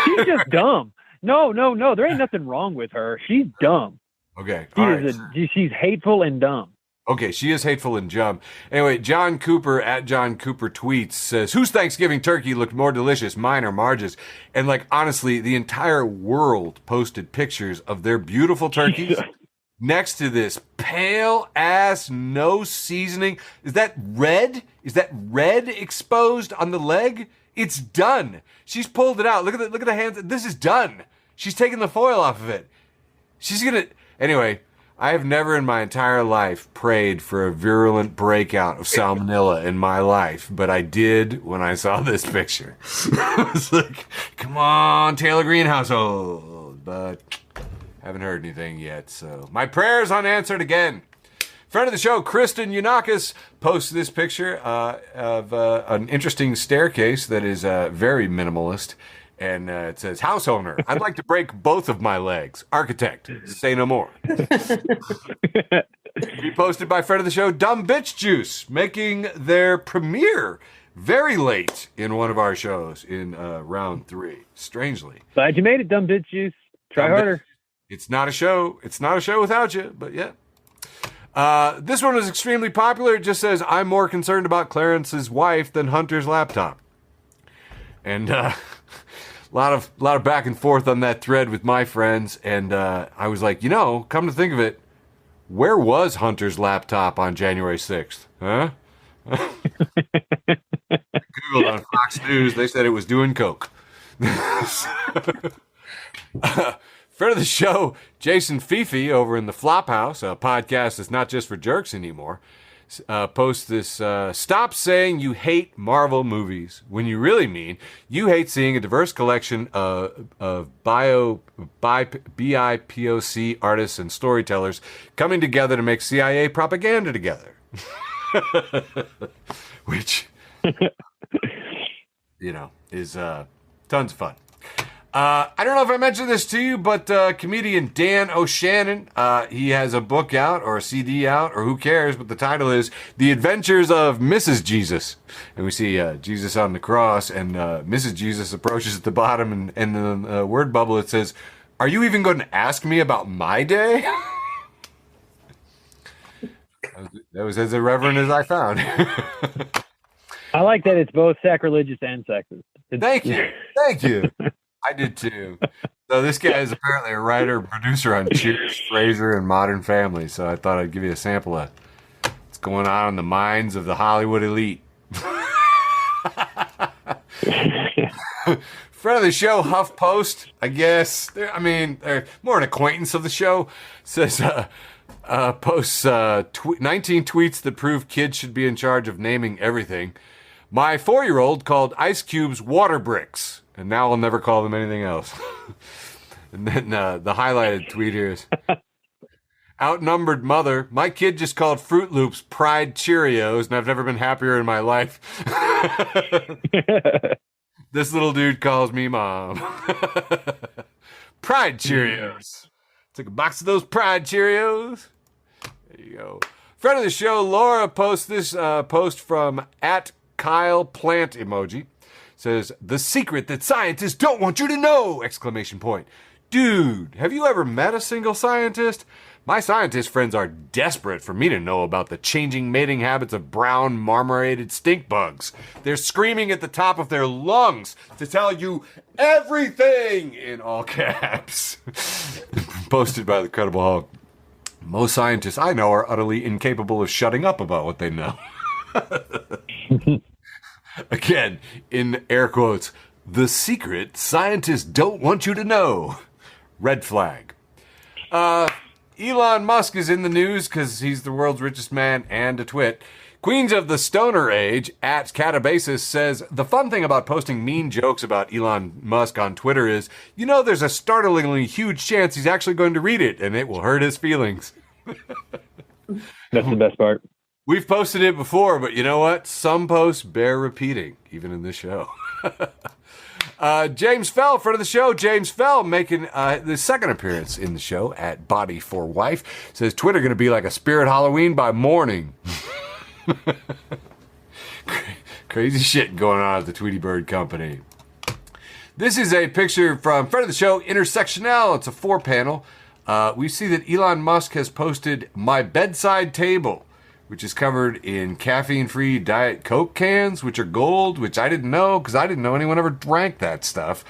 She's just dumb. No. There ain't nothing wrong with her. She's dumb. Okay. She's hateful and dumb. Okay, she is hateful and dumb. Anyway, John Cooper at John Cooper Tweets says, whose Thanksgiving turkey looked more delicious, mine or Marge's? And honestly, the entire world posted pictures of their beautiful turkeys next to this pale ass, no seasoning. Is that red? Is that red exposed on the leg? It's done. She's pulled it out. Look at the hands. This is done. She's taken the foil off of it. Anyway, I have never in my entire life prayed for a virulent breakout of salmonella in my life, but I did when I saw this picture. I was like, come on, Taylor Greene household. But haven't heard anything yet, so my prayers unanswered again. Friend of the show, Kristen Yunakis, posts this picture of an interesting staircase that is very minimalist. And it says, house owner, I'd like to break both of my legs. Architect, say no more. Reposted by friend of the show, Dumb Bitch Juice, making their premiere very late in one of our shows in round 3. Strangely. Glad you made it, Dumb Bitch Juice. Try harder. It's not a show. It's not a show without you, but yeah. This one was extremely popular. It just says, I'm more concerned about Clarence's wife than Hunter's laptop. And a lot of back and forth on that thread with my friends. And I was like, come to think of it, where was Hunter's laptop on January 6th? Huh? Googled on Fox News. They said it was doing coke. Friend of the show, Jason Fifi over in the Flophouse, a podcast that's not just for jerks anymore, posts this, stop saying you hate Marvel movies when you really mean you hate seeing a diverse collection of BIPOC artists and storytellers coming together to make CIA propaganda together. Which, is tons of fun. I don't know if I mentioned this to you, but comedian Dan O'Shannon, he has a book out or a CD out, or who cares, but the title is The Adventures of Mrs. Jesus. And we see Jesus on the cross, and Mrs. Jesus approaches at the bottom, and in the word bubble it says, are you even going to ask me about my day? That was as irreverent as I found. I like that it's both sacrilegious and sexist. Thank you. I did too. So this guy is apparently a writer and producer on Cheers, Frasier, and Modern Family. So I thought I'd give you a sample of what's going on in the minds of the Hollywood elite. Friend of the show, HuffPost, I guess. They're more an acquaintance of the show. Says, posts 19 tweets that prove kids should be in charge of naming everything. My 4-year-old called ice cubes water bricks. And now I'll never call them anything else. And then the highlighted tweet here is, outnumbered mother, my kid just called Fruit Loops Pride Cheerios, and I've never been happier in my life. This little dude calls me mom. Pride Cheerios. Took a box of those Pride Cheerios. There you go. Friend of the show, Laura, posts this post from @Kyle Plant emoji. Says, the secret that scientists don't want you to know! Exclamation point. Dude, have you ever met a single scientist? My scientist friends are desperate for me to know about the changing mating habits of brown marmorated stink bugs. They're screaming at the top of their lungs to tell you everything in all caps. Posted by the Credible Hulk. Most scientists I know are utterly incapable of shutting up about what they know. Again, in air quotes, the secret scientists don't want you to know. Red flag. Elon Musk is in the news because he's the world's richest man and a twit. Queens of the Stoner Age at Catabasis says, the fun thing about posting mean jokes about Elon Musk on Twitter is, there's a startlingly huge chance he's actually going to read it, and it will hurt his feelings. That's the best part. We've posted it before, but you know what? Some posts bear repeating, even in this show. James Fell, friend of the show. James Fell making the second appearance in the show at Body for Wife. Says, Twitter going to be like a spirit Halloween by morning. Crazy shit going on at the Tweety Bird Company. This is a picture from friend of the show, Intersectional. It's a 4-panel. We see that Elon Musk has posted my bedside table, which is covered in caffeine-free Diet Coke cans, which are gold, which I didn't know because I didn't know anyone ever drank that stuff,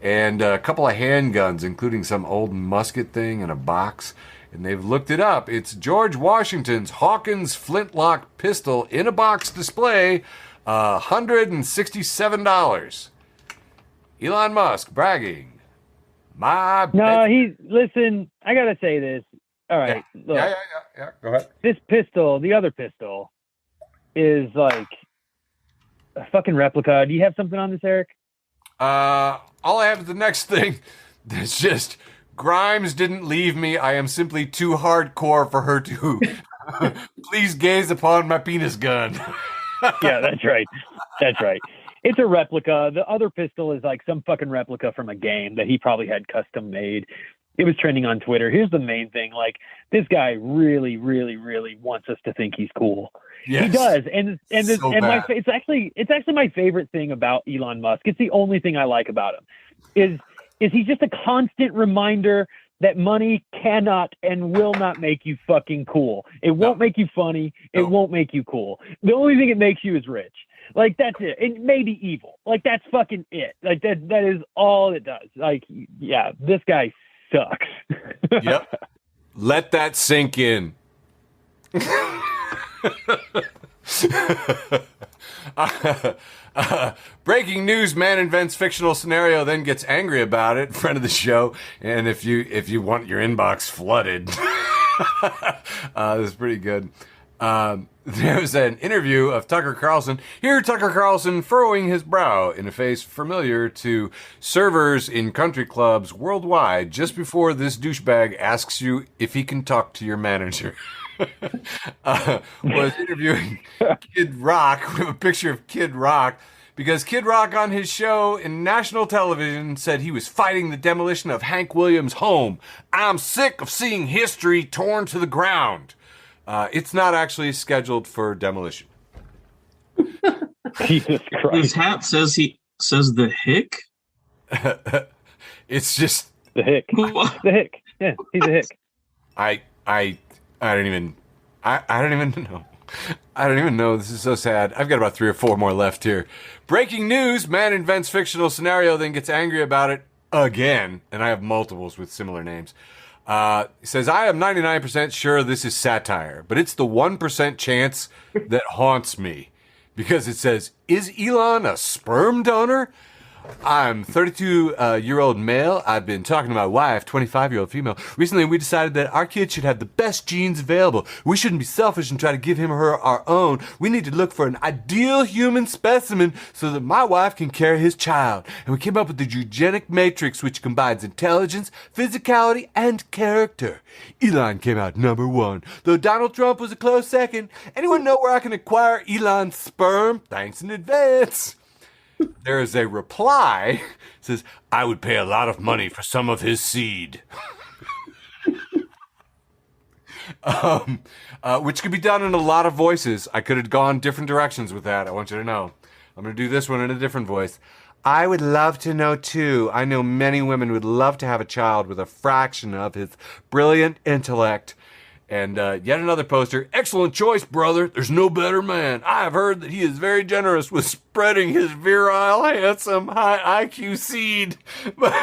and a couple of handguns, including some old musket thing in a box. And they've looked it up. It's George Washington's Hawkins flintlock pistol in a box display, $167. Elon Musk bragging. Listen, I gotta say this. All right. Yeah. Look, Yeah. Go ahead. this pistol, the other pistol, is like a fucking replica. Do you have something on this, Eric? All I have is the next thing. It's just, Grimes didn't leave me. I am simply too hardcore for her to please gaze upon my penis gun. Yeah, that's right. That's right. It's a replica. The other pistol is like some fucking replica from a game that he probably had custom made. It was trending on Twitter. Here's the main thing. Like, this guy really, really, really wants us to think he's cool. Yes. He does. And So bad. it's actually my favorite thing about Elon Musk. It's the only thing I like about him is he's just a constant reminder that money cannot and will not make you fucking cool. It won't make you funny. It won't make you cool. The only thing it makes you is rich. Like, that's it. And maybe evil. Like, that's fucking it. Like, that is all it does. Like, yeah, this guy sucks. Yep. Let that sink in. Breaking news: man invents fictional scenario, then gets angry about it. Friend of the show, and if you want your inbox flooded, this is pretty good. There was an interview of Tucker Carlson. Here, Tucker Carlson furrowing his brow in a face familiar to servers in country clubs worldwide just before this douchebag asks you if he can talk to your manager. Was interviewing Kid Rock with a picture of Kid Rock because Kid Rock on his show in national television said he was fighting the demolition of Hank Williams' home. I'm sick of seeing history torn to the ground. It's not actually scheduled for demolition. Jesus Christ. His hat says the hick. It's just The hick. What? The hick. Yeah, he's a hick. I don't even know. I don't even know. This is so sad. I've got about 3 or 4 more left here. Breaking news: man invents fictional scenario, then gets angry about it again. And I have multiples with similar names. He says, I am 99% sure this is satire, but it's the 1% chance that haunts me. Because it says, is Elon a sperm donor? I'm 32-year-old male. I've been talking to my wife, 25-year-old female. Recently, we decided that our kid should have the best genes available. We shouldn't be selfish and try to give him or her our own. We need to look for an ideal human specimen so that my wife can carry his child. And we came up with the eugenic matrix, which combines intelligence, physicality, and character. Elon came out number 1, though Donald Trump was a close second. Anyone know where I can acquire Elon's sperm? Thanks in advance. There is a reply. It says, I would pay a lot of money for some of his seed. Which could be done in a lot of voices. I could have gone different directions with that. I want you to know. I'm going to do this one in a different voice. I would love to know, too. I know many women would love to have a child with a fraction of his brilliant intellect. And yet another poster. Excellent choice, brother. There's no better man. I have heard that he is very generous with spreading his virile, handsome, high IQ seed. But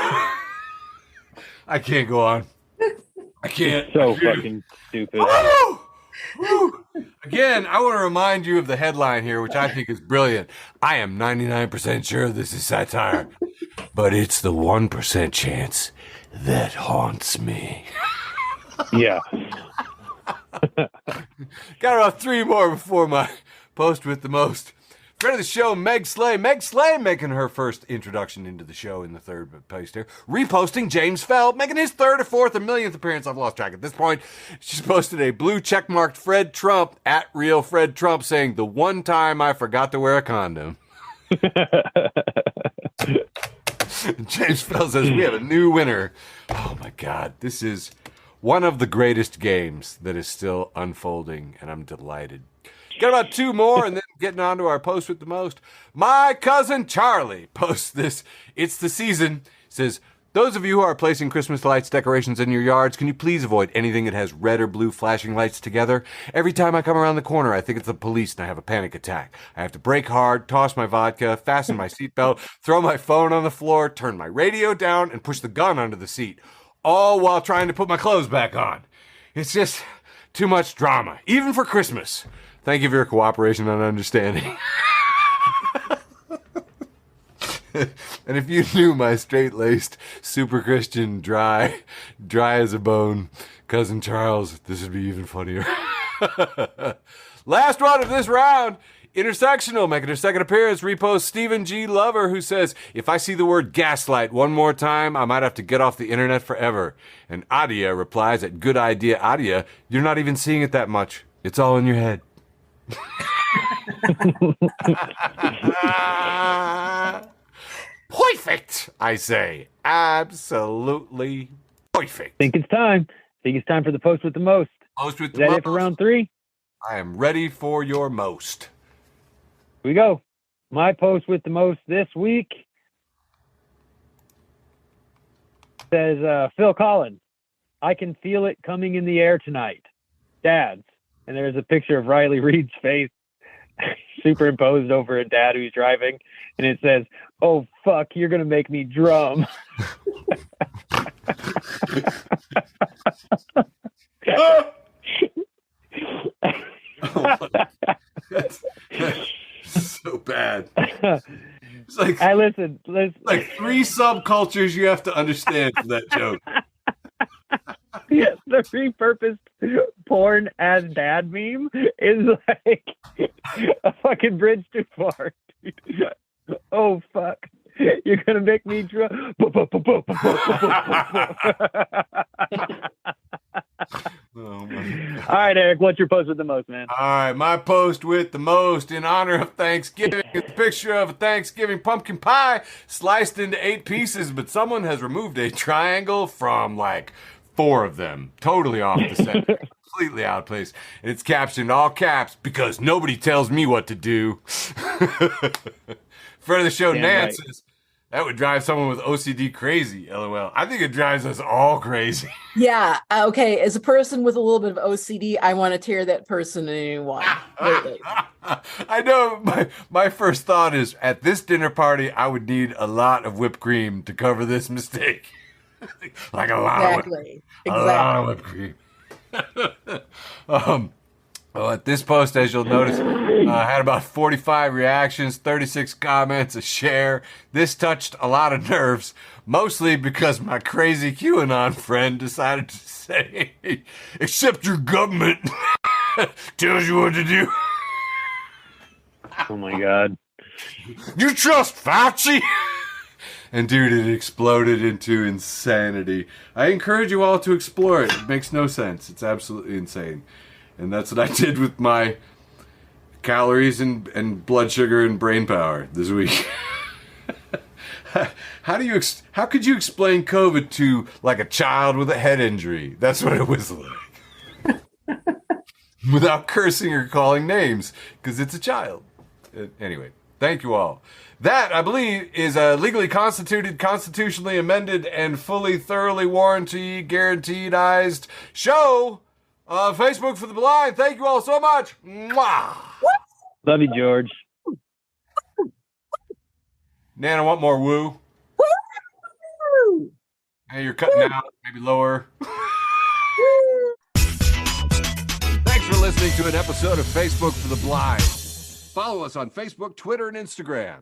I can't go on. I can't. So fucking stupid. Woo! Woo! Again, I want to remind you of the headline here, which I think is brilliant. I am 99% sure this is satire, but it's the 1% chance that haunts me. Yeah. Got about 3 more before my post with the most. Friend of the show, Meg Slay. Meg Slay making her first introduction into the show in the third post here. Reposting James Fell, making his 3rd or 4th or millionth appearance. I've lost track at this point. She's posted a blue checkmarked Fred Trump at real Fred Trump saying, the one time I forgot to wear a condom. James Fell says, we have a new winner. Oh my God. This is one of the greatest games that is still unfolding, and I'm delighted. Got about 2 more, and then getting on to our post with the most. My cousin Charlie posts this. It's the season. Says, those of you who are placing Christmas lights decorations in your yards, can you please avoid anything that has red or blue flashing lights together? Every time I come around the corner, I think it's the police and I have a panic attack. I have to brake hard, toss my vodka, fasten my seatbelt, throw my phone on the floor, turn my radio down, and push the gun under the seat. All while trying to put my clothes back on. It's just too much drama, even for Christmas. Thank you for your cooperation and understanding. And if you knew my straight-laced, super Christian, dry as a bone cousin Charles, this would be even funnier. Last one of this round. Intersectional, making her second appearance, repost Stephen G. Lover, who says, if I see the word gaslight one more time, I might have to get off the internet forever. And Adia replies at good idea, Adia, you're not even seeing it that much. It's all in your head. Perfect, I say. Absolutely perfect. Think it's time. Think it's time for the post with the most. Post with Is the that most. it for round 3? I am ready for your most. Here we go. My post with the most this week says, Phil Collins, I can feel it coming in the air tonight. Dads. And there's a picture of Riley Reid's face superimposed over a dad who's driving. And it says, oh, fuck, you're going to make me drum. That's so bad. It's like, listen. like 3 subcultures you have to understand for that joke. The repurposed porn as dad meme is like a fucking bridge too far. Oh, fuck. You're going to make me drum. Oh my. All right, Eric, what's your post with the most, man? All right, my post with the most in honor of Thanksgiving is a picture of a Thanksgiving pumpkin pie sliced into 8 pieces, but someone has removed a triangle from like 4 of them. Totally off the center. Completely out of place. And it's captioned all caps, because nobody tells me what to do. Friend of the show, Damn Nan right. says, that would drive someone with OCD crazy, LOL. I think it drives us all crazy. Yeah. Okay. As a person with a little bit of OCD, I want to tear that person a new one. Completely. I know my first thought is, at this dinner party, I would need a lot of whipped cream to cover this mistake. Like a lot of whipped cream. Well, at this post, as you'll notice, had about 45 reactions, 36 comments, a share. This touched a lot of nerves, mostly because my crazy QAnon friend decided to say, except your government tells you what to do. Oh, my God. You trust Fauci? And dude, it exploded into insanity. I encourage you all to explore it. It makes no sense. It's absolutely insane. And that's what I did with my calories and blood sugar and brain power this week. How could you explain COVID to like a child with a head injury? That's what it was like. Without cursing or calling names, because it's a child. Anyway, thank you all. That, I believe, is a legally constituted, constitutionally amended, and fully, thoroughly guaranteedized show on Facebook for the Blind. Thank you all so much. Mwah! Love you, George. Nana, want more woo? Hey, you're cutting out. Maybe lower. for listening to an episode of Facebook for the Blind. Follow us on Facebook, Twitter, and Instagram.